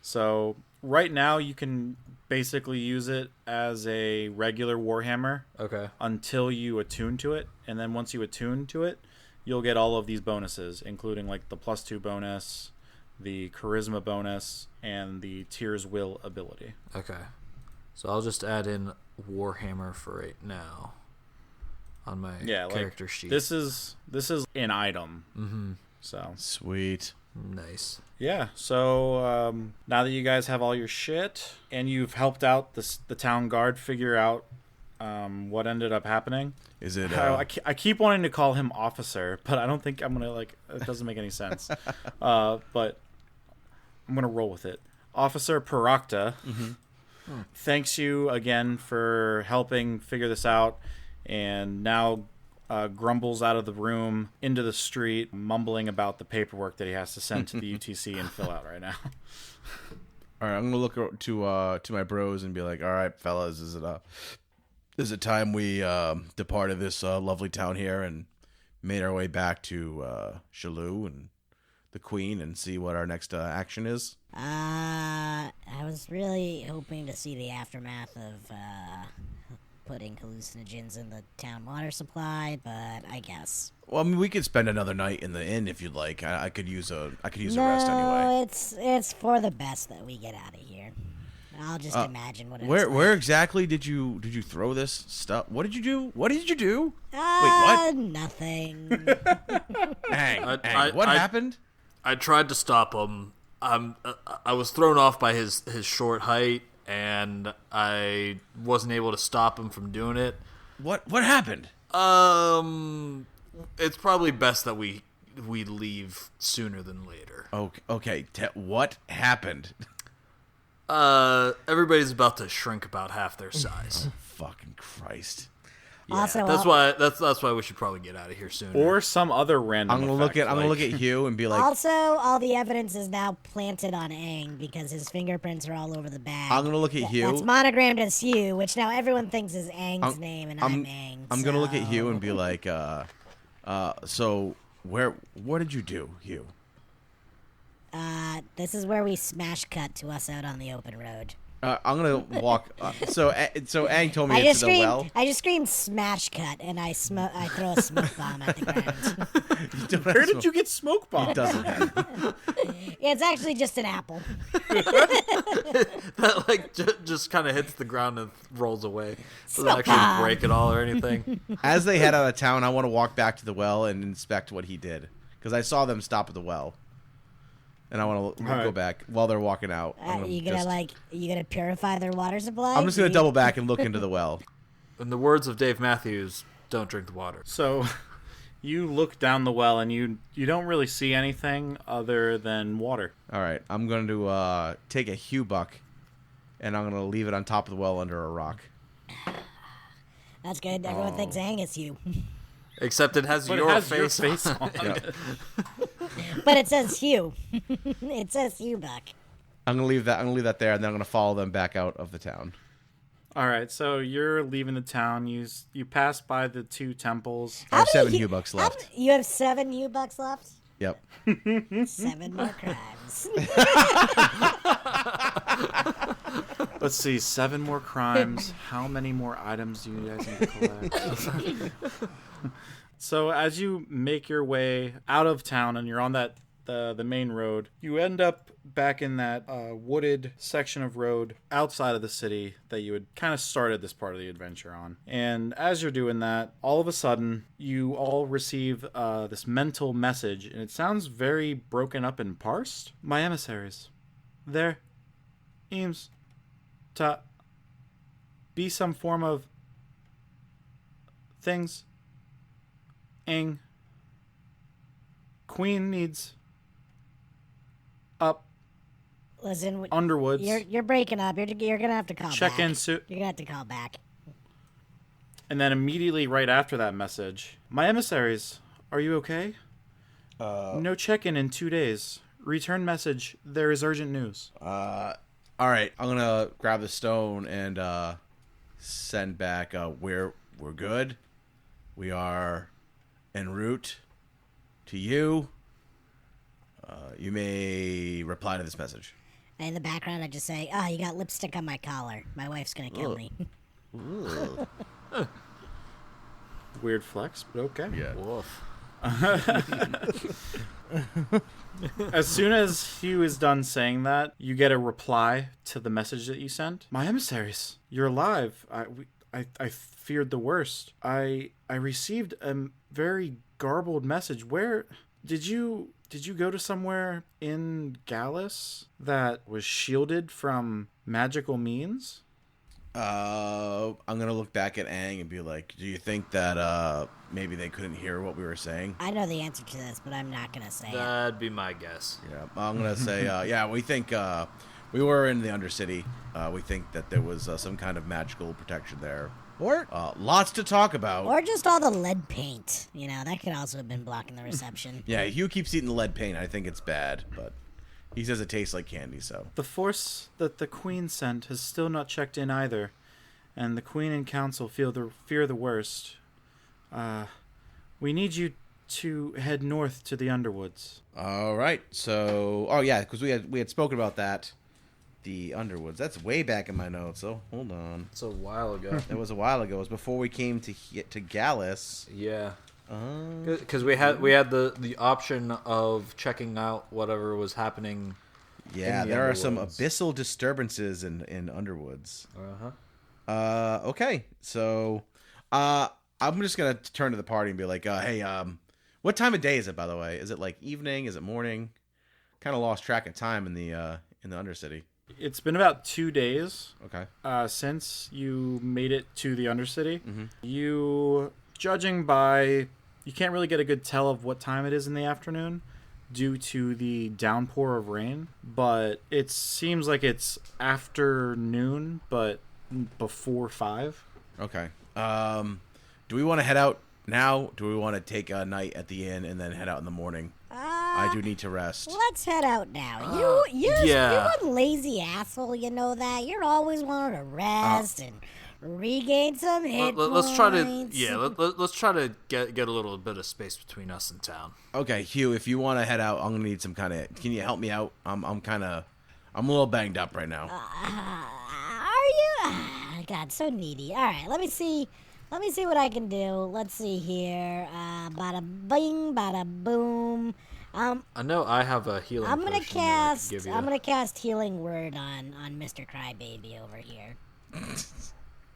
So right now you can basically use it as a regular Warhammer Okay. until you attune to it. And then once you attune to it, you'll get all of these bonuses, including like the +2 bonus, the charisma bonus, and the Tears Will ability. Okay. So I'll just add in Warhammer for right now on my character sheet. This is an item. Mm-hmm. So Sweet. Nice. yeah. So now that you guys have all your shit and you've helped out the town guard figure out what ended up happening. Is it? I keep wanting to call him officer, but I don't think I'm gonna like. It doesn't make any sense. But I'm gonna roll with it. Officer Parakta, thanks you again for helping figure this out, and now grumbles out of the room into the street, mumbling about the paperwork that he has to send to the UTC and fill out right now. All right, I'm gonna look to my bros and be like, "All right, fellas, is it time we departed this lovely town here and made our way back to Shalou and the Queen and see what our next action is?" I was really hoping to see the aftermath of putting hallucinogens in the town water supply, but I guess. Well, I mean, we could spend another night in the inn if you'd like. I could use a rest anyway. It's for the best that we get out of here. I'll just imagine what it's Where like. exactly did you throw this stuff? What did you do? What did you do? Wait, what? Nothing. Hang, I- what I- happened? I tried to stop him. I was thrown off by his short height, and I wasn't able to stop him from doing it. What happened? It's probably best that we leave sooner than later. Okay. What happened? Everybody's about to shrink about half their size. Fucking Christ! Yeah, Also, that's why we should probably get out of here sooner. Or some other random. I'm gonna look at Hugh and be like, also, all the evidence is now planted on Aang because his fingerprints are all over the bag. I'm gonna look at Hugh. That's monogrammed as Hugh, which now everyone thinks is Aang's name, and I'm Aang. I'm gonna look at so- Hugh and be like, so what did you do, Hugh? This is where we smash cut to us out on the open road. I'm gonna walk. So Aang told me it's to the well. I just screamed smash cut, and I throw a smoke bomb at the ground. Where did you get smoke It bomb? doesn't matter. Yeah, it's actually just an apple. That like just kind of hits the ground and rolls away. Doesn't Smoke actually bomb. break it all or anything. As they head out of town, I want to walk back to the well and inspect what he did because I saw them stop at the well, and I want to go Alright. back while they're walking out. I'm You gonna purify their water supply? I'm just gonna double back and look into the well. In the words of Dave Matthews, don't drink the water. So you look down the well and you don't really see anything other than water. All right, I'm going to take a Hugh buck, and I'm going to leave it on top of the well under a rock. That's good. Everyone thinks Aang is you, Except it has But your it has face. your face on Yeah. it. but it says Hugh. It says Hugh Buck. I'm gonna leave that there, and then I'm gonna follow them back out of the town. All right, so you're leaving the town. You pass by the 2 temples. I have How many 7 Hubucks left. You have 7 U-Bucks left? Yep. 7 more crimes. Let's see, 7 more crimes. How many more items do you guys need to collect? So as you make your way out of town and you're on the main road, you end up back in that wooded section of road outside of the city that you had kind of started this part of the adventure on. And as you're doing that, all of a sudden, you all receive this mental message, and it sounds very broken up and parsed. My emissaries, there aims to be some form of things. Queen needs up Listen, Underwoods. you're breaking up. You're gonna have to call Check back. in soon. You're gonna have to call back. And then immediately right after that message, my emissaries, are you okay? No check-in in 2 days. Return message. There is urgent news. All right, I'm gonna grab the stone and send back. We're good. We are en route to you. You may reply to this message. And in the background, I just say, "Oh, you got lipstick on my collar. My wife's gonna kill me." Weird flex, but okay. Yeah. Woof. As soon as Hugh is done saying that, you get a reply to the message that you sent. My emissaries, you're alive. I feared the worst. I received a very garbled message. Where did you go to somewhere in Gallus that was shielded from magical means? I'm gonna look back at Aang and be like, "Do you think that maybe they couldn't hear what we were saying?" I know the answer to this, but I'm not gonna say it. That'd be my guess. Yeah, I'm gonna say, yeah, we think we were in the Undercity. We think that there was some kind of magical protection there. Or Lots to talk about. Or just all the lead paint. You know, that could also have been blocking the reception. Yeah, Hugh keeps eating the lead paint. I think it's bad, but he says it tastes like candy. So The force that the Queen sent has still not checked in either, and the Queen and Council fear the worst. We need you to head north to the Underwoods. all right. So yeah, because we had spoken about that. The Underwoods. That's way back in my notes. So hold on. It's a while ago. That was a while ago. It was before we came to Gallus. Yeah. Because we had the option of checking out whatever was happening. Yeah, in the there are some Underwoods. abyssal disturbances in Underwoods. Uh-huh. Okay, so I'm just gonna turn to the party and be like, hey, what time of day is it, by the way? Is it like evening? Is it morning? Kind of lost track of time in the Undercity. It's been about 2 days Okay. since you made it to the Undercity. You, judging by, you can't really get a good tell of what time it is in the afternoon due to the downpour of rain, but it seems like it's afternoon, but before 5. Okay. Do we want to head out now? Do we want to take a night at the inn and then head out in the morning? I do need to rest. Let's head out now. yeah. You're one lazy asshole, you know that. You're always wanting to rest and regain some hit Let's try to points. let's try to get a little bit of space between us and town. Okay, Hugh, if you want to head out, I'm gonna need some kind of. Can you help me out? I'm a little banged up right now. Are you? God, so needy. All right, let me see what I can do. Let's see here. Bada bing, bada boom. I know I have a healing. I'm gonna potion that I could cast. give you. I'm gonna cast Healing Word on Mr. Crybaby over here.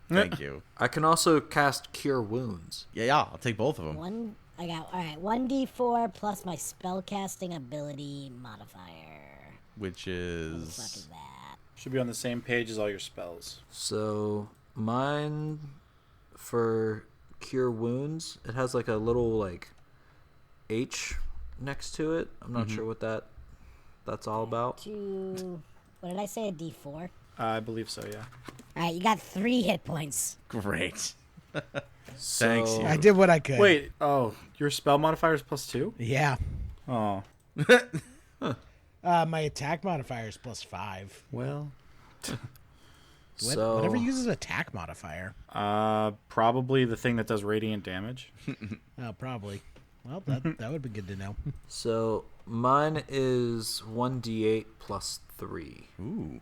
Thank you. I can also cast Cure Wounds. Yeah, I'll take both of them. I got all right. 1d4 plus my spellcasting ability modifier. Which What the is fuck is that? Should be on the same page as all your spells. So mine for Cure Wounds, it has like a little like H next to it. I'm not sure what that's all about. What did I say? A d4. I believe so, yeah. All right, you got 3 hit points. great. So, Thanks, you. I did what I could. Wait, oh, your spell modifier is +2? Yeah. Oh. My attack modifier is +5. Well, So Whatever uses attack modifier. probably the thing that does radiant damage. Oh, probably. Well, that would be good to know. So mine is 1d8 plus 3. Ooh.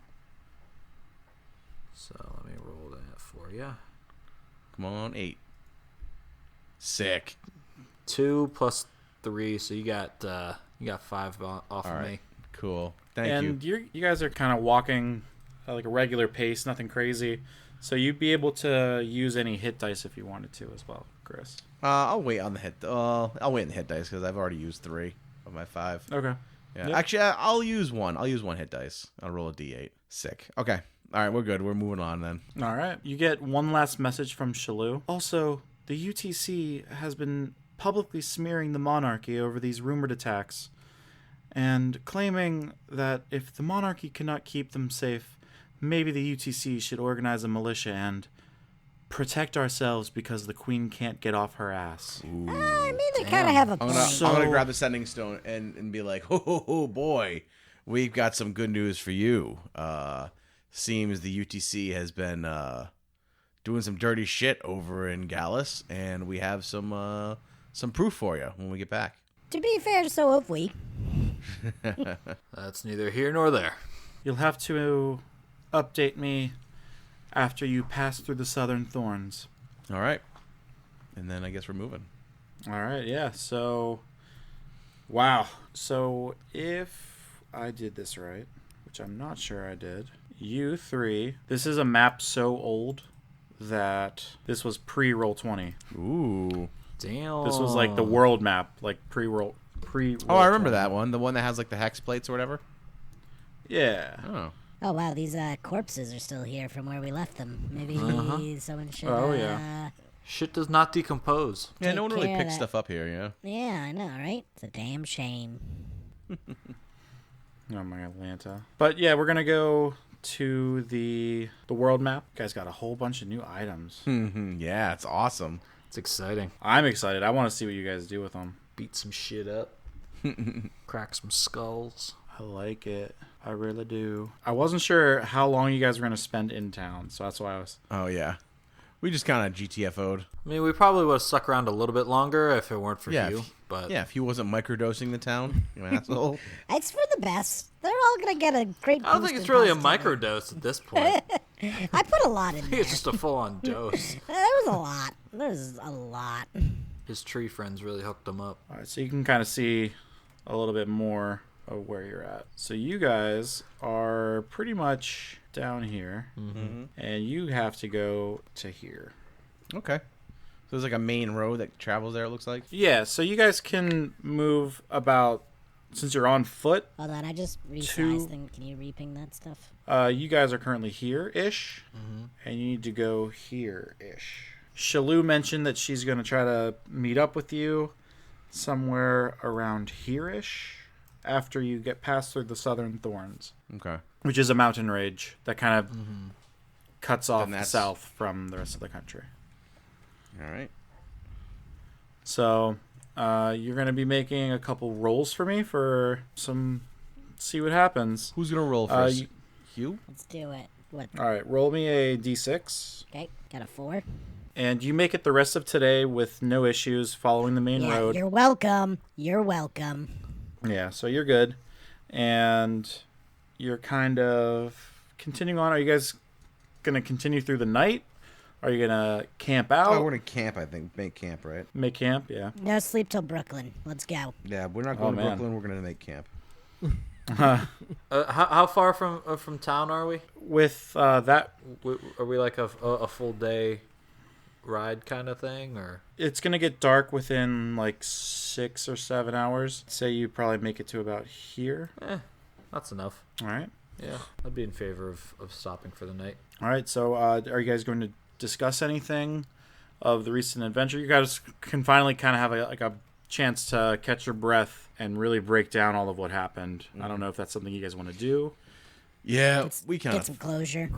So let me roll that for you. Come on, 8. Sick. 2 plus 3, so you got 5 off All of right. me. Cool. Thank you. You guys are kind of walking at like a regular pace, nothing crazy. So you'd be able to use any hit dice if you wanted to as well, Chris. I'll wait on the hit. I'll wait on the hit dice because I've already used 3 of my 5. Okay. Yeah. Yep. Actually, I'll use 1. I'll use 1 hit dice. I'll roll a d8. Sick. Okay. All right, we're good. We're moving on then. All right. You get one last message from Shalou. Also, the UTC has been publicly smearing the monarchy over these rumored attacks and claiming that if the monarchy cannot keep them safe, maybe the UTC should organize a militia and protect ourselves because the queen can't get off her ass. I mean, they kind of have a I'm point. gonna, So- I'm gonna grab the sending stone and be like, ho, boy, we've got some good news for you. Seems the UTC has been doing some dirty shit over in Gallus, and we have some proof for you when we get back. To be fair, so have we. That's neither here nor there. You'll have to update me after you pass through the Southern Thorns. All right, and then I guess we're moving. All right, yeah. So, wow. So if I did this right, which I'm not sure I did, you 3. This is a map so old that this was pre-Roll20. Ooh. Damn. This was like the world map, like pre-roll. Oh, I remember that one. The one that has like the hex plates or whatever. Yeah. Oh. Oh wow, these corpses are still here from where we left them. Maybe someone should. Oh, yeah. Shit does not decompose. Yeah, Take no one really care of picks that. stuff up here, you know? Yeah, I know, right? It's a damn shame. Oh my Atlanta. But yeah, we're gonna go to the world map. You guys got a whole bunch of new items. Yeah, it's awesome. It's exciting. I'm excited. I want to see what you guys do with them. Beat some shit up. Crack some skulls. I like it. I really do. I wasn't sure how long you guys were gonna spend in town, so that's why I was. Oh yeah, we just kind of GTFO'd. I mean, we probably would have stuck around a little bit longer if it weren't for Yeah, you. if- But Yeah, if he wasn't microdosing the town, you asshole. It's for the best. They're all gonna get a great. I don't think boost it's in really a positivity. microdose at this point. I put a lot in I think there. it's just a full-on dose. There was a lot. There's a lot. His tree friends really hooked him up. All right, so you can kind of see a little bit more of where you're at. So you guys are pretty much down here, and you have to go to here. Okay. So there's like a main road that travels there, it looks like. Yeah, so you guys can move about, since you're on foot, Hold on, I just resized Two- them. Can you reping that stuff? you guys are currently here-ish, and you need to go here-ish. Shalou mentioned that she's going to try to meet up with you somewhere around here-ish after you get past through the Southern Thorns, Okay. which is a mountain range that kind of cuts off Then the that's- south from the rest of the country. All right. So you're going to be making a couple rolls for me for some... see what happens. Who's gonna roll first? you- Hugh? Let's do it. What? All right, roll me a d6. Okay, got a 4. And you make it the rest of today with no issues following the main Yeah, road. you're welcome. You're welcome. Yeah, so you're good. And you're kind of continuing on. Are you guys going to continue through the night? Are you going to camp out? Oh, we're gonna camp, I think. Make camp, right? Make camp, yeah. No sleep till Brooklyn. Let's go. Yeah, we're not going to man. Brooklyn. We're gonna make camp. How far from town are we? With that, Are we like a full day ride kind of thing, or? it's going to get dark within like 6 or 7 hours. Say you probably make it to about here. That's enough. All right. Yeah, I'd be in favor of stopping for the night. All right, so are you guys going to discuss anything of the recent adventure? You guys can finally kind of have a chance to catch your breath and really break down all of what happened. I don't know if that's something you guys want to do. Yeah, Let's we kind get some of closure.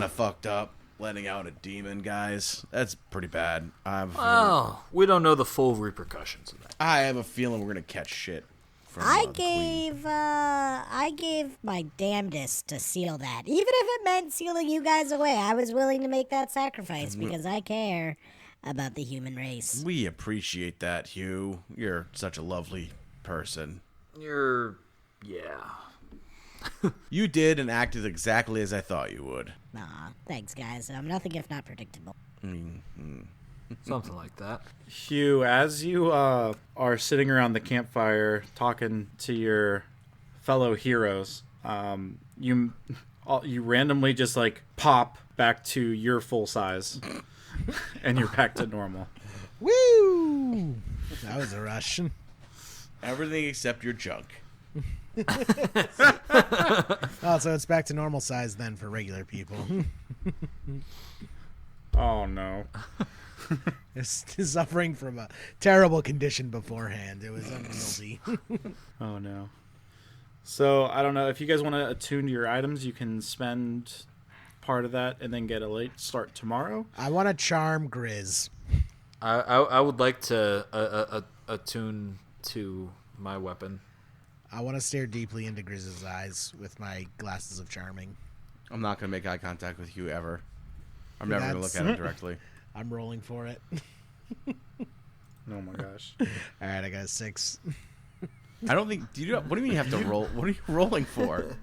fucked up letting out a demon, guys. That's pretty bad. Oh, we don't know the full repercussions of that. I have a feeling we're gonna catch shit. from I the Queen. gave my damnedest to seal that. Even if it meant sealing you guys away, I was willing to make that sacrifice because I care about the human race. We appreciate that, Hugh. You're such a lovely person. Yeah. You did and acted exactly as I thought you would. Aw, thanks, guys. I'm nothing if not predictable. Something like that. Hugh, as you are sitting around the campfire talking to your fellow heroes, you randomly just like pop back to your full size, and you're back to normal. Woo! That was a rush. Everything except your junk. Oh, so it's back to normal size then for regular people. Oh no. It's suffering from a terrible condition beforehand. It was unwieldy. Oh no. So I don't know if you guys want to attune to your items. You can spend part of that and then get a late start tomorrow. I want to charm Grizz. I would like to attune to my weapon. I want to stare deeply into Grizz's eyes with my glasses of charming. I'm not going to make eye contact with you ever. I'm never going to look That's- at him directly. I'm rolling for it. Oh my gosh. All right, I got a 6. I don't think. What do you mean you have to roll? What are you rolling for?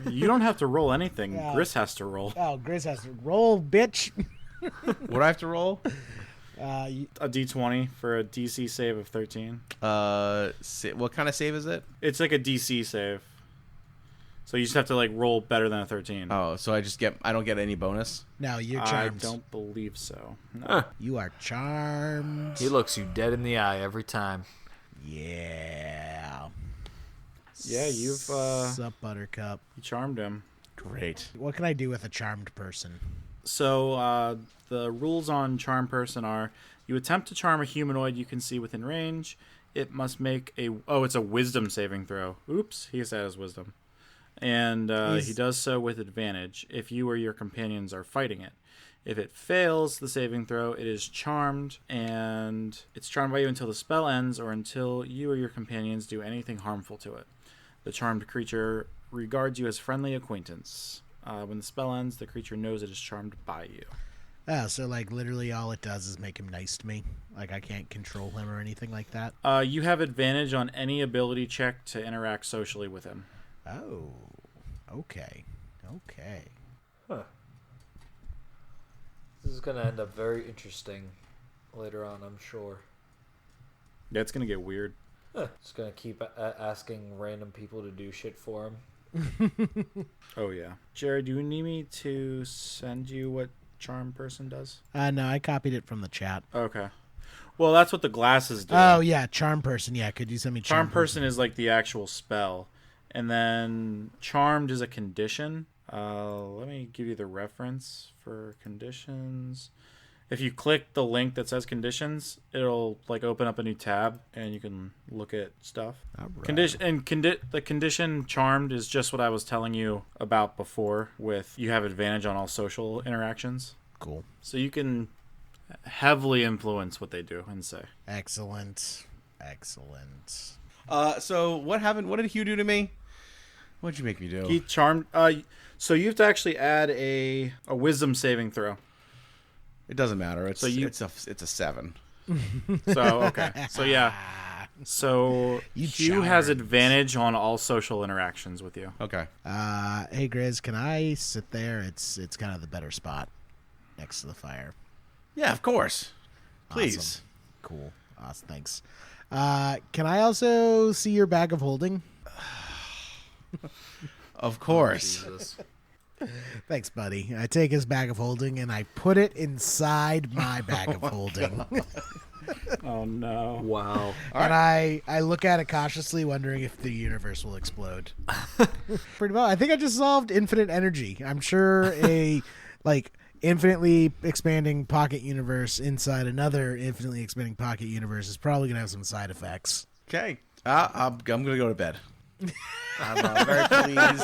You don't have to roll anything. Yeah. Gris has to roll. Oh, Grizz has to roll, bitch. What do I have to roll? A d20 for a DC save of 13. What kind of save is it? It's like a DC save. So you just have to like roll better than a 13. Oh, so I don't get any bonus? No, you're I charmed. don't believe so. No. You are charmed. He looks you dead in the eye every time. Yeah. Yeah, you've Sup, Buttercup. you charmed him. Great. What can I do with a charmed person? So the rules on charm person are: you attempt to charm a humanoid you can see within range. It must make it's a wisdom saving throw. Oops, he said his wisdom. And he does so with advantage if you or your companions are fighting it. If it fails the saving throw, it is charmed, and it's charmed by you until the spell ends or until you or your companions do anything harmful to it. The charmed creature regards you as friendly acquaintance. When the spell ends, the creature knows it is charmed by you. Oh, so like literally all it does is make him nice to me. Like I can't control him or anything like that. You have advantage on any ability check to interact socially with him. Oh, okay. This is going to end up very interesting later on, I'm sure. Yeah, it's gonna get weird. Just going to keep asking random people to do shit for him. Oh yeah, Jared, do you need me to send you what charm person does? No, I copied it from the chat. Okay. Well, that's what the glasses do. Oh yeah, charm person. Yeah, could you send me Charm person is like the actual spell, and then charmed is a condition. Let me give you the reference for conditions. If you click the link that says conditions, it'll like open up a new tab, and you can look at stuff. Right. The condition charmed is just what I was telling you about before. With you have advantage on all social interactions, Cool. so you can heavily influence what they do and say. Excellent. So what happened? What did Hugh do to me? What'd you make me do? He charmed. So you have to actually add a wisdom saving throw. It doesn't matter. It's So you- it's a 7. So okay. So yeah. So You Hugh has charmed. advantage on all social interactions with you. Okay. Hey Grizz, can I sit there? It's kind of the better spot next to the fire. Yeah, of course. Please. Awesome. Cool. Awesome. Thanks. Can I also see your bag of holding? Of course. Jesus. Thanks, buddy. I take his bag of holding and I put it inside my bag of holding. Oh no. Wow. And I look at it cautiously, wondering if the universe will explode. Pretty well. I think I just solved infinite energy. I'm sure a infinitely expanding pocket universe inside another infinitely expanding pocket universe is probably gonna have some side effects. Okay. I'm gonna go to bed. I'm very pleased.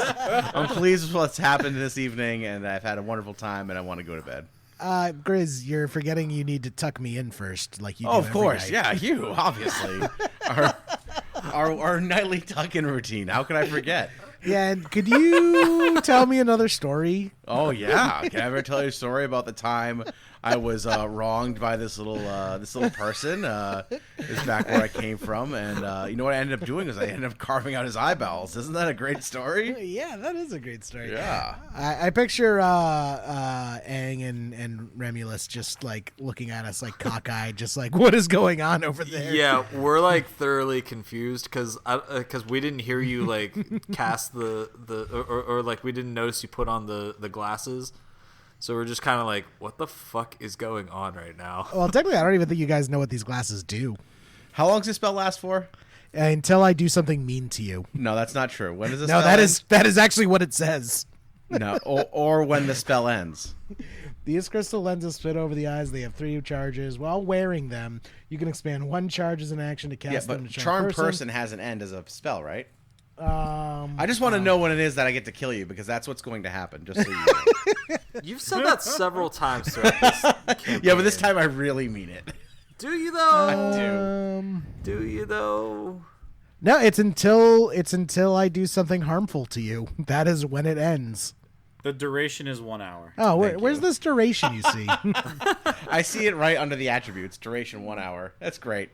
I'm pleased with what's happened this evening, and I've had a wonderful time, and I want to go to bed. Grizz, you're forgetting you need to tuck me in first, like you do Oh, of every course. night. Yeah, you, obviously. our nightly tuck-in routine. How could I forget? Yeah, and could you tell me another story? Oh yeah, can I ever tell you a story about the time I was wronged by this little person? It's back where I came from, and you know what I ended up doing is I ended up carving out his eyeballs. Isn't that a great story? Yeah, that is a great story. Yeah. I picture Aang and Remulus just like looking at us like cockeyed, just like, what is going on over there? Yeah, we're like thoroughly confused because we didn't hear you like cast or like we didn't notice you put on the glasses. So we're just kind of like, what the fuck is going on right now? Well, technically, I don't even think you guys know what these glasses do How long does this spell last for? until I do something mean to you. No, that's not true. When does this? No, spell that is actually what it says. end? No, or when the spell ends. These crystal lenses fit over the eyes. They have 3 charges. While wearing them, you can expand 1 charge as an action to cast Yeah, them but to charm person has an end as a spell, right? Um, I just want to know when it is that I get to kill you because that's what's going to happen. Just so you know. You've said that several times throughout this campaign. Yeah, but this time I really mean it. Do you though? do. Do you though? No, it's until I do something harmful to you. That is when it ends. The duration is 1 hour. Oh, Thank where's you. this duration you see? I see it right under the attributes. Duration 1 hour. That's great.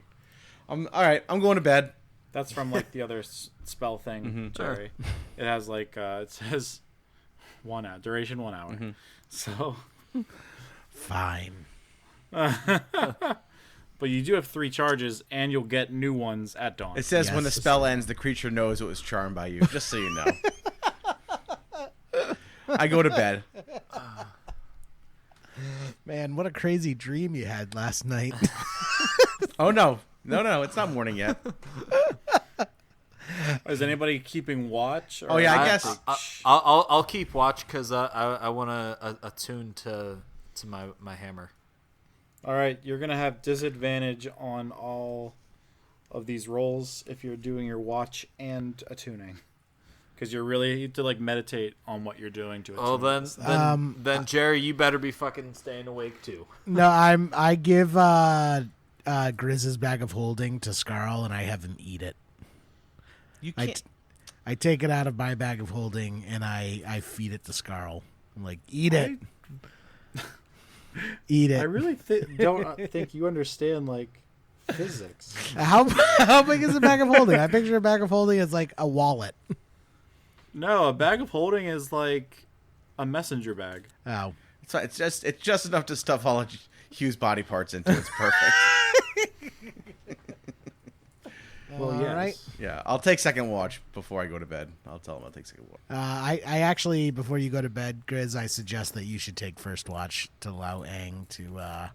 All right. I'm going to bed. That's from like the other spell thing, Jerry. It has like it says 1 hour duration 1 hour. So, Fine. but you do have 3 charges, and you'll get new ones at dawn. It says when the Yes. spell ends, the creature knows it was charmed by you. Just so you know. I go to bed. Man, what a crazy dream you had last night. Oh no, it's not morning yet. Is anybody keeping watch? Or Oh, yeah, I guess. I'll keep watch because I want to attune to my hammer. All right, you're gonna have disadvantage on all of these rolls if you're doing your watch and attuning, because you have to like meditate on what you're doing to attune. Oh, then Jerry, you better be fucking staying awake too. No, I give Grizz's bag of holding to Scarl and I have him eat it. You I, can't. I take it out of my bag of holding and I feed it to Scarl. I'm like, eat it. Eat it. I really don't think you understand like physics. How big is a bag of holding? I picture a bag of holding as like a wallet. No, a bag of holding is like a messenger bag. Oh. It's just enough to stuff all of Hugh's body parts into. It's perfect. Well, All yes. right. Yeah, I'll take second watch before I go to bed. I'll tell him I'll take second watch. I actually, before you go to bed, Grizz, I suggest that you should take first watch to allow Aang to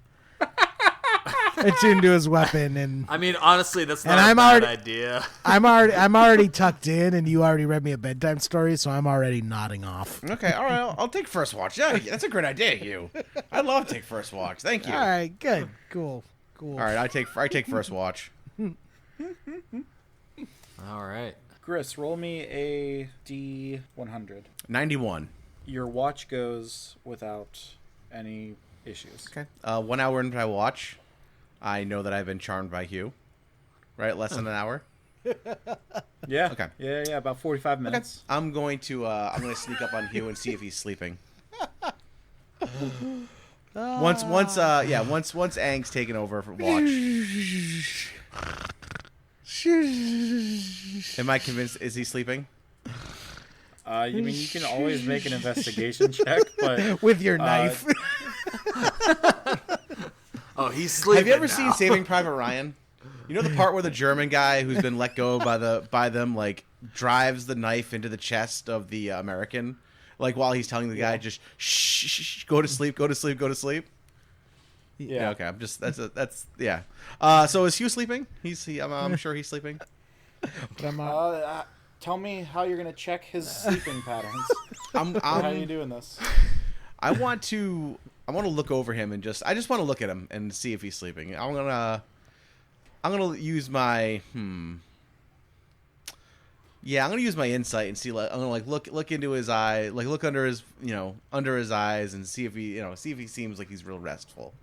attune to his weapon. And I mean, honestly, that's not And a I'm bad already- idea. I'm already tucked in, and you already read me a bedtime story, so I'm already nodding off. Okay, all right, I'll take first watch. Yeah, that's a great idea, Hugh. I'd love to take first watch. Thank you. All right, good, cool. All right, I take first watch. All right. Chris, roll me a D100. 91. Your watch goes without any issues. Okay. 1 hour into my watch, I know that I've been charmed by Hugh. Right, less than an hour. Yeah. Okay. Yeah, about 45 minutes. I'm going to sneak up on Hugh and see if he's sleeping. Once Aang's taken over for watch. Am I convinced? Is he sleeping? You mean you can always make an investigation check, but With your knife. Oh, he's sleeping. Have you ever now. seen Saving Private Ryan? You know the part where the German guy who's been let go by them like drives the knife into the chest of the American, like while he's telling the guy just shh, go to sleep, go to sleep, go to sleep. Yeah. Okay. I'm just that's yeah. So is Hugh sleeping? I'm sure he's sleeping. But I'm, tell me how you're gonna check his sleeping patterns. I'm How are you doing this? I want to look over him and I just want to look at him and see if he's sleeping. I'm gonna use my Yeah, I'm gonna use my insight and see. I'm gonna look into his eye, like look under his eyes and see if he seems like he's real restful.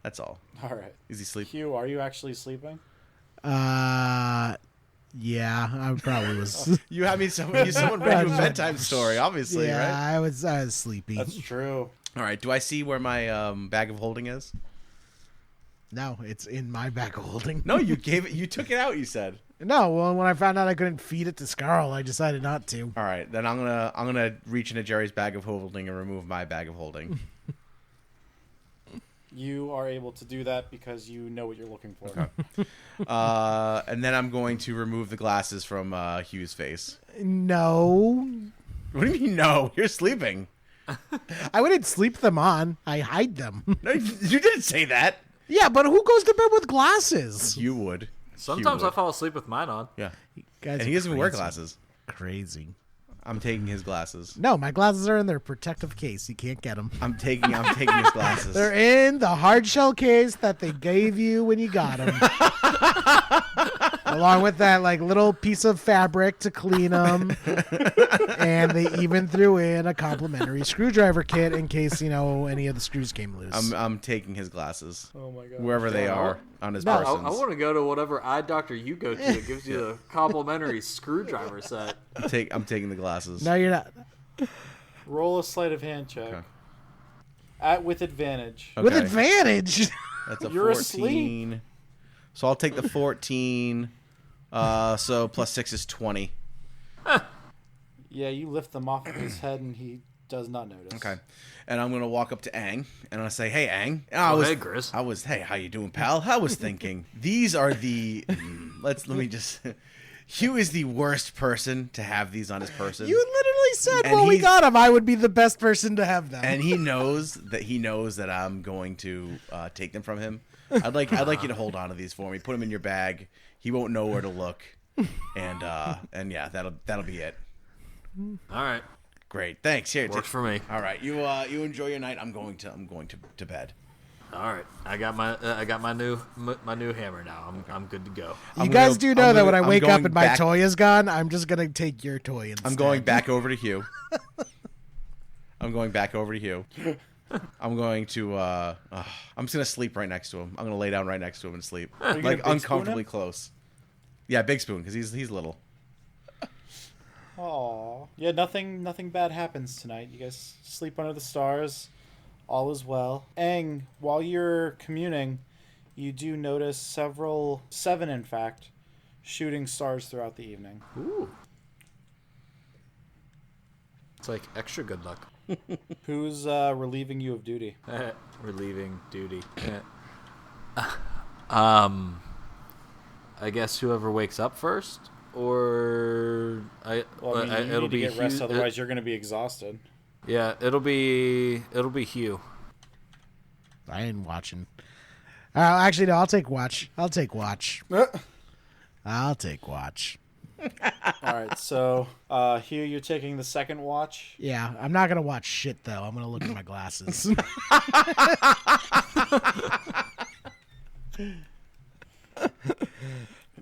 That's all. All right. Is he sleeping? Hugh, are you actually sleeping? Yeah, I probably was. You had me someone read you a bedtime story, obviously, Yeah, right? I was sleepy. That's true. All right. Do I see where my bag of holding is? No, it's in my bag of holding. No, you gave it. You took it out. You said. No, well, when I found out I couldn't feed it to Scarl, I decided not to. All right, then I'm gonna reach into Jerry's bag of holding and remove my bag of holding. You are able to do that because you know what you're looking for. Okay. And then I'm going to remove the glasses from Hugh's face. No, What do you mean? No, you're sleeping. I wouldn't sleep them on. I hide them. No, you didn't say that. Yeah, but who goes to bed with glasses? You would. Sometimes You I would. fall asleep with mine on. Yeah, Guys and he are doesn't wear crazy. glasses. Crazy. I'm taking his glasses. No, my glasses are in their protective case. You can't get them. I'm taking his glasses. They're in the hard shell case that they gave you when you got them. Along with that like little piece of fabric to clean them. And they even threw in a complimentary screwdriver kit in case, any of the screws came loose. I'm taking his glasses. Oh my god. Wherever they are on his No, I persons. want to go to whatever eye doctor you go to that gives you the complimentary screwdriver set. I'm taking the glasses. No, you're not. Roll a sleight of hand check. Okay. With advantage. Okay. With advantage. That's a You're 14. So I'll take the 14. So plus 6 is 20. Yeah, you lift them off of his head and he does not notice. Okay. And I'm gonna walk up to Aang and I say, "Hey, Aang." Hey, Gris. Hey, how you doing, pal? I was thinking these are the. Let me just. Hugh is the worst person to have these on his person. You literally said And when we he's- got them, I would be the best person to have them. And he knows that I'm going to take them from him. I'd like you to hold on to these for me. Put them in your bag. He won't know where to look. And yeah, that'll be it. All right. Great. Thanks. Here. Works for me. All right. You enjoy your night. I'm going to bed. All right. I got my new hammer now. I'm good to go. You guys do know that when I wake up going and my back- toy is gone, I'm just gonna take your toy instead. I'm going back over to Hugh. I'm going back over to Hugh. I'm going to. I'm just gonna sleep right next to him. I'm gonna lay down right next to him and sleep, you gonna like big spoon uncomfortably him? close. Yeah, big spoon because he's little. Aw. Yeah, nothing bad happens tonight. You guys sleep under the stars. All is well. Aang, while you're communing, you do notice seven in fact, shooting stars throughout the evening. Ooh. It's like extra good luck. Who's relieving you of duty? Relieving duty. I guess whoever wakes up first, or Well, I mean, you it'll need to be get rest, Hugh- otherwise you're going to be exhausted. Yeah, it'll be Hugh. I ain't watching. Actually, no. I'll take watch. I'll take watch. All right, so Hugh, you're taking the second watch. Yeah, I'm not gonna watch shit though. I'm gonna look at my glasses.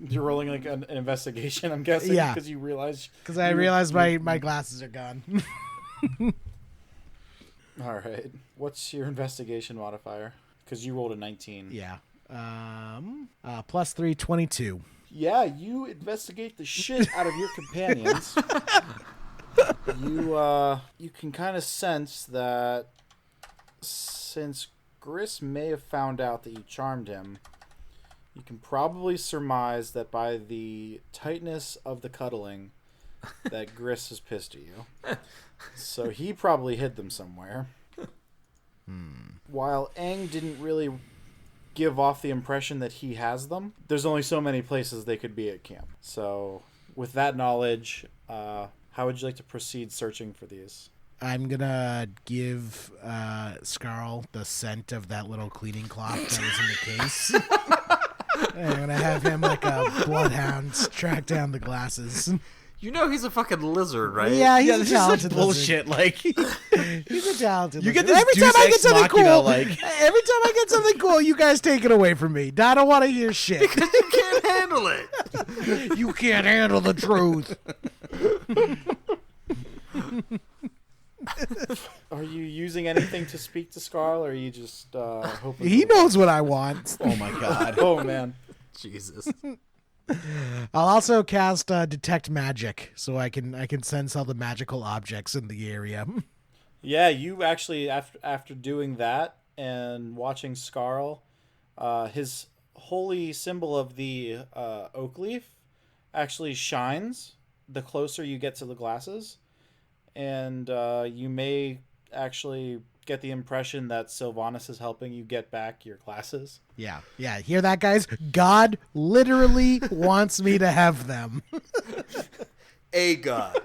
You're rolling like an investigation, I'm guessing, Yeah. because you realize. Because I realized my glasses are gone. All right, what's your investigation modifier? Because you rolled a 19. Yeah. Plus 3, 22. Yeah, you investigate the shit out of your companions. You can kind of sense that since Gris may have found out that you charmed him, you can probably surmise that by the tightness of the cuddling, that Gris is pissed at you. So he probably hid them somewhere. While Aang didn't really give off the impression that he has them, there's only so many places they could be at camp. So with that knowledge, how would you like to proceed searching for these? I'm gonna give Scarl the scent of that little cleaning cloth that was in the case. And I'm gonna have him like a bloodhound track down the glasses. You know he's a fucking lizard, right? Yeah, he's Yeah, a this is such talented bullshit. Like, lizard. He's a talented You lizard. get this Every Deus time I Ex get something Machina, cool, like- every time I get something cool, you guys take it away from me. I don't want to hear shit. You can't handle it. You can't handle the truth. Are you using anything to speak to Scarl, or are you just hoping? He knows what I want. oh my god. Oh man. Jesus. I'll also cast detect magic, so I can sense all the magical objects in the area. Yeah, you actually after doing that and watching Scarl, his holy symbol of the oak leaf actually shines the closer you get to the glasses, and you may actually get the impression that Sylvanas is helping you get back your glasses. Yeah. Hear that, guys? God literally wants me to have them. A god.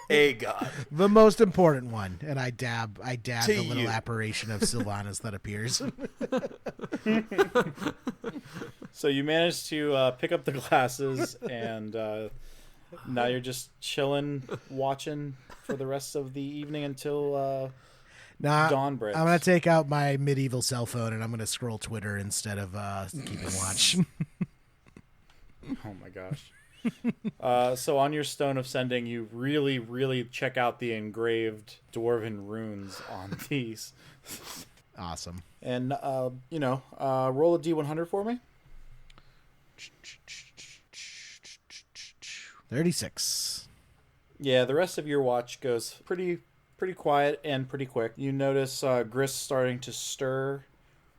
A god. The most important one, and I dab To the little you. apparition of Sylvanas that appears. So you managed to pick up the glasses, and now you're just chilling, watching for the rest of the evening until Nah, dawn breaks. I'm gonna take out my medieval cell phone and I'm gonna scroll Twitter instead of keeping watch. Oh my gosh. So on your Stone of Sending, you really, really check out the engraved dwarven runes on these. Awesome. And, roll a D100 for me. 36. Yeah, the rest of your watch goes pretty quiet and pretty quick. You notice Gris starting to stir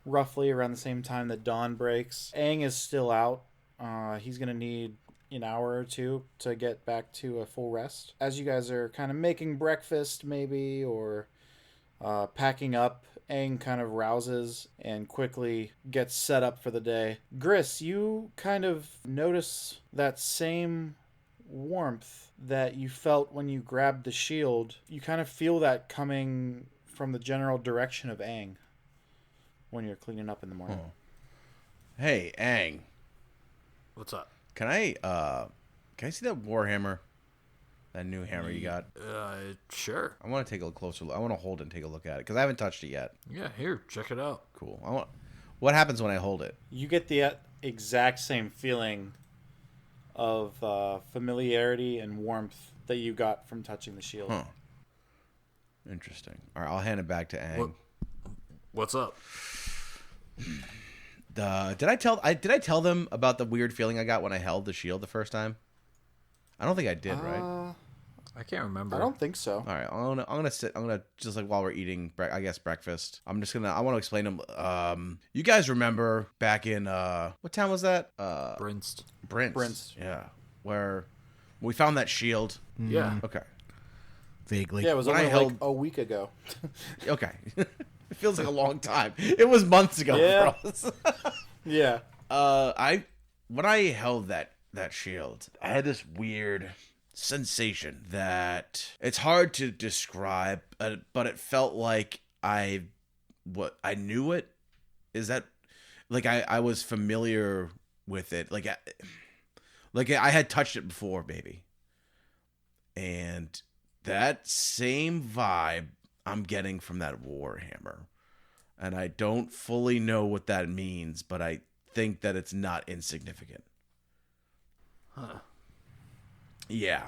roughly around the same time that dawn breaks. Aang is still out. He's going to need an hour or two to get back to a full rest. As you guys are kind of making breakfast maybe or packing up, Aang kind of rouses and quickly gets set up for the day. Gris, you kind of notice that same warmth that you felt when you grabbed the shield. You kind of feel that coming from the general direction of Aang when you're cleaning up in the morning. Hey, Aang, What's up? can I see that Warhammer? That new hammer you got? Sure. I want to take a closer look. I want to hold it and take a look at it because I haven't touched it yet. Yeah, here, check it out. Cool. What happens when I hold it? You get the exact same feeling of familiarity and warmth that you got from touching the shield. Huh. Interesting. All right, I'll hand it back to Aang. What's up? Did I tell them about the weird feeling I got when I held the shield the first time? I don't think I did, right? I can't remember. I don't think so. All right, I'm gonna just like while we're eating, I guess breakfast. I want to explain them. You guys remember back in what town was that? Brinst. Brinst. Yeah, where we found that shield. Yeah. Okay. Vaguely. Yeah, it was When only I held- like a week ago. Okay. It feels like a long time. It was months ago Yeah. for us. Yeah. When I held that shield, I had this weird sensation that it's hard to describe, but it felt like I knew it. Is that like I was familiar with it, like I had touched it before, maybe, and that same vibe I'm getting from that Warhammer, and I don't fully know what that means, but I think that it's not insignificant. Huh. Yeah.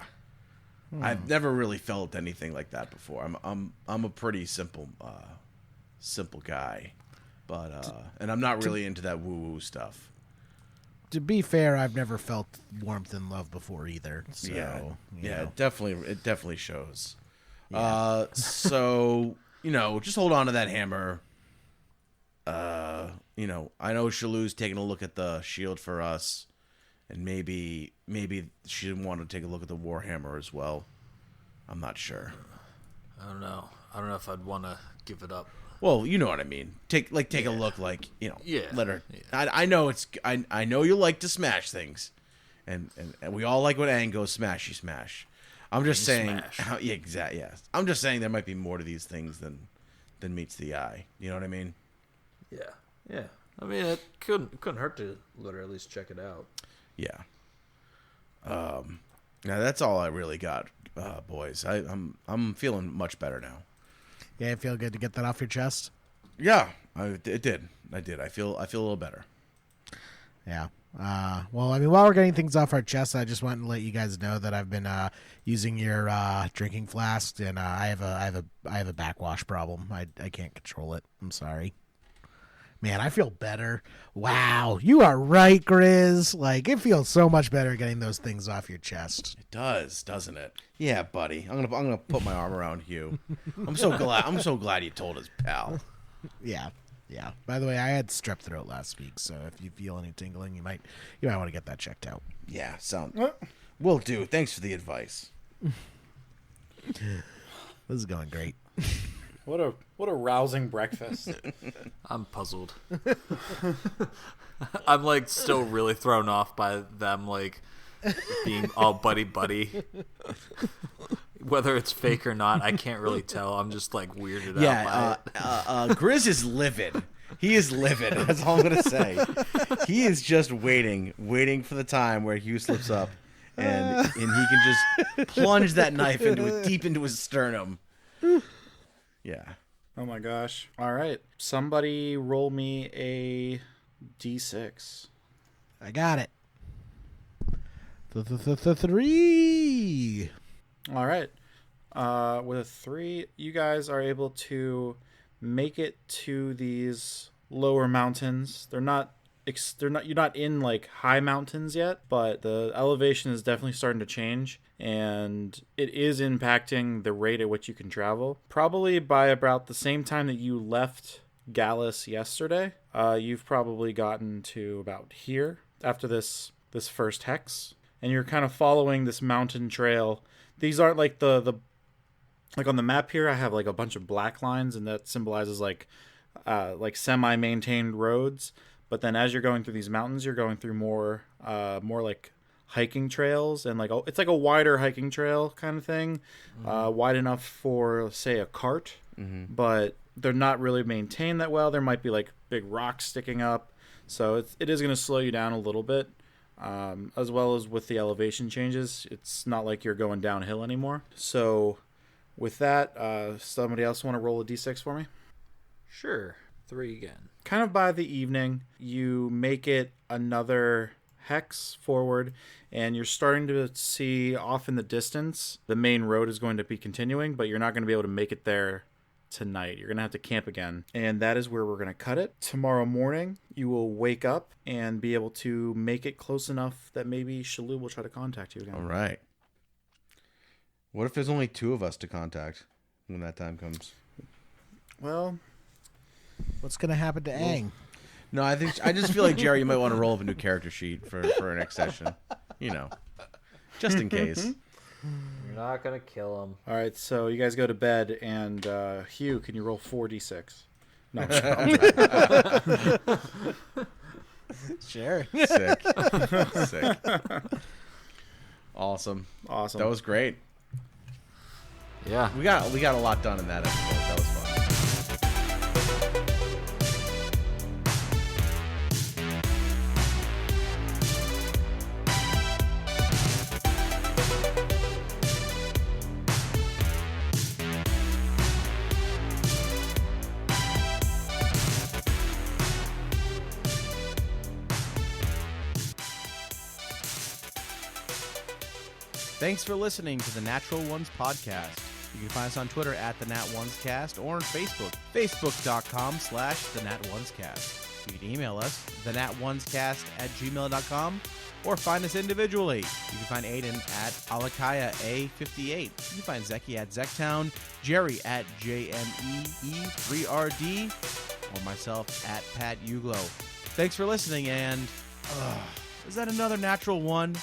I've never really felt anything like that before. I'm a pretty simple guy, but and I'm not really into that woo-woo stuff. To be fair, I've never felt warmth and love before either. So, Yeah, you know. it definitely shows. So just hold on to that hammer. I know Shalu's taking a look at the shield for us. And maybe she didn't want to take a look at the Warhammer as well. I'm not sure. I don't know. I don't know if I'd want to give it up. Well, you know what I mean. Take a look, Yeah. Let her. Yeah. I know I know you like to smash things, and we all like when Aang goes smashy smash. I'm just saying. Smash. Yeah, exactly. Yeah. I'm just saying there might be more to these things than meets the eye. You know what I mean? Yeah. Yeah. I mean, it couldn't hurt to let her at least check it out. Yeah. Now that's all I really got, boys. I'm feeling much better now. Yeah, I feel good to get that off your chest. Yeah, it did. I did. I feel a little better. Yeah. Well, I mean, while we're getting things off our chest, I just want to let you guys know that I've been using your drinking flask, and I have a backwash problem. I can't control it. I'm sorry. Man, I feel better. Wow, you are right, Grizz. Like, it feels so much better getting those things off your chest. It does, doesn't it? Yeah, buddy. I'm gonna put my arm around you. I'm so glad you told us, pal. Yeah. By the way, I had strep throat last week, so if you feel any tingling, you might want to get that checked out. Yeah, will do. Thanks for the advice. This is going great. What a rousing breakfast. I'm puzzled. I'm like still really thrown off by them like being all buddy. Whether it's fake or not, I can't really tell. I'm just like weirded out by it. Grizz is livid. He is livid. That's all I'm gonna say. He is just waiting for the time where Hugh slips up, and he can just plunge that knife deep into his sternum. Yeah. Oh my gosh. All right. Somebody roll me a D6. I got it. 3. All right. With a 3, you guys are able to make it to these lower mountains. You're not in like high mountains yet, but the elevation is definitely starting to change, and it is impacting the rate at which you can travel. Probably by about the same time that you left Gallus yesterday, you've probably gotten to about here after this first hex, and you're kind of following this mountain trail. These aren't like the like on the map here. I have like a bunch of black lines, and that symbolizes like semi-maintained roads. But then as you're going through these mountains, you're going through more like hiking trails, and it's like a wider hiking trail kind of thing, wide enough for, say, a cart, but they're not really maintained that well. There might be like big rocks sticking up, so it is going to slow you down a little bit, as well as with the elevation changes. It's not like you're going downhill anymore. So with that, somebody else want to roll a d6 for me? Sure. 3 again. Kind of by the evening, you make it another hex forward, and you're starting to see off in the distance the main road is going to be continuing, but you're not going to be able to make it there tonight. You're going to have to camp again, and that is where we're going to cut it. Tomorrow morning, you will wake up and be able to make it close enough that maybe Shalou will try to contact you again. All right. What if there's only 2 of us to contact when that time comes? Well, What's going to happen to Aang? No, I just feel like, Jerry, you might want to roll up a new character sheet for our next session. Just in case. You're not gonna kill him. all right, so you guys go to bed, and Hugh, can you roll 4d6? No. Sure. Sick. Awesome. That was great. Yeah. We got a lot done in that episode. That was fun. Thanks for listening to the Natural Ones podcast. You can find us on Twitter at the Nat Ones Cast, or on Facebook, facebook.com/the-nat-ones-cast. You can email us, thenat1scast@gmail.com, or find us individually. You can find Aiden at Alakaya A58. You can find Zeki at Zektown, Jerry at JMEE3RD, or myself at Pat Uglo. Thanks for listening, and is that another natural one?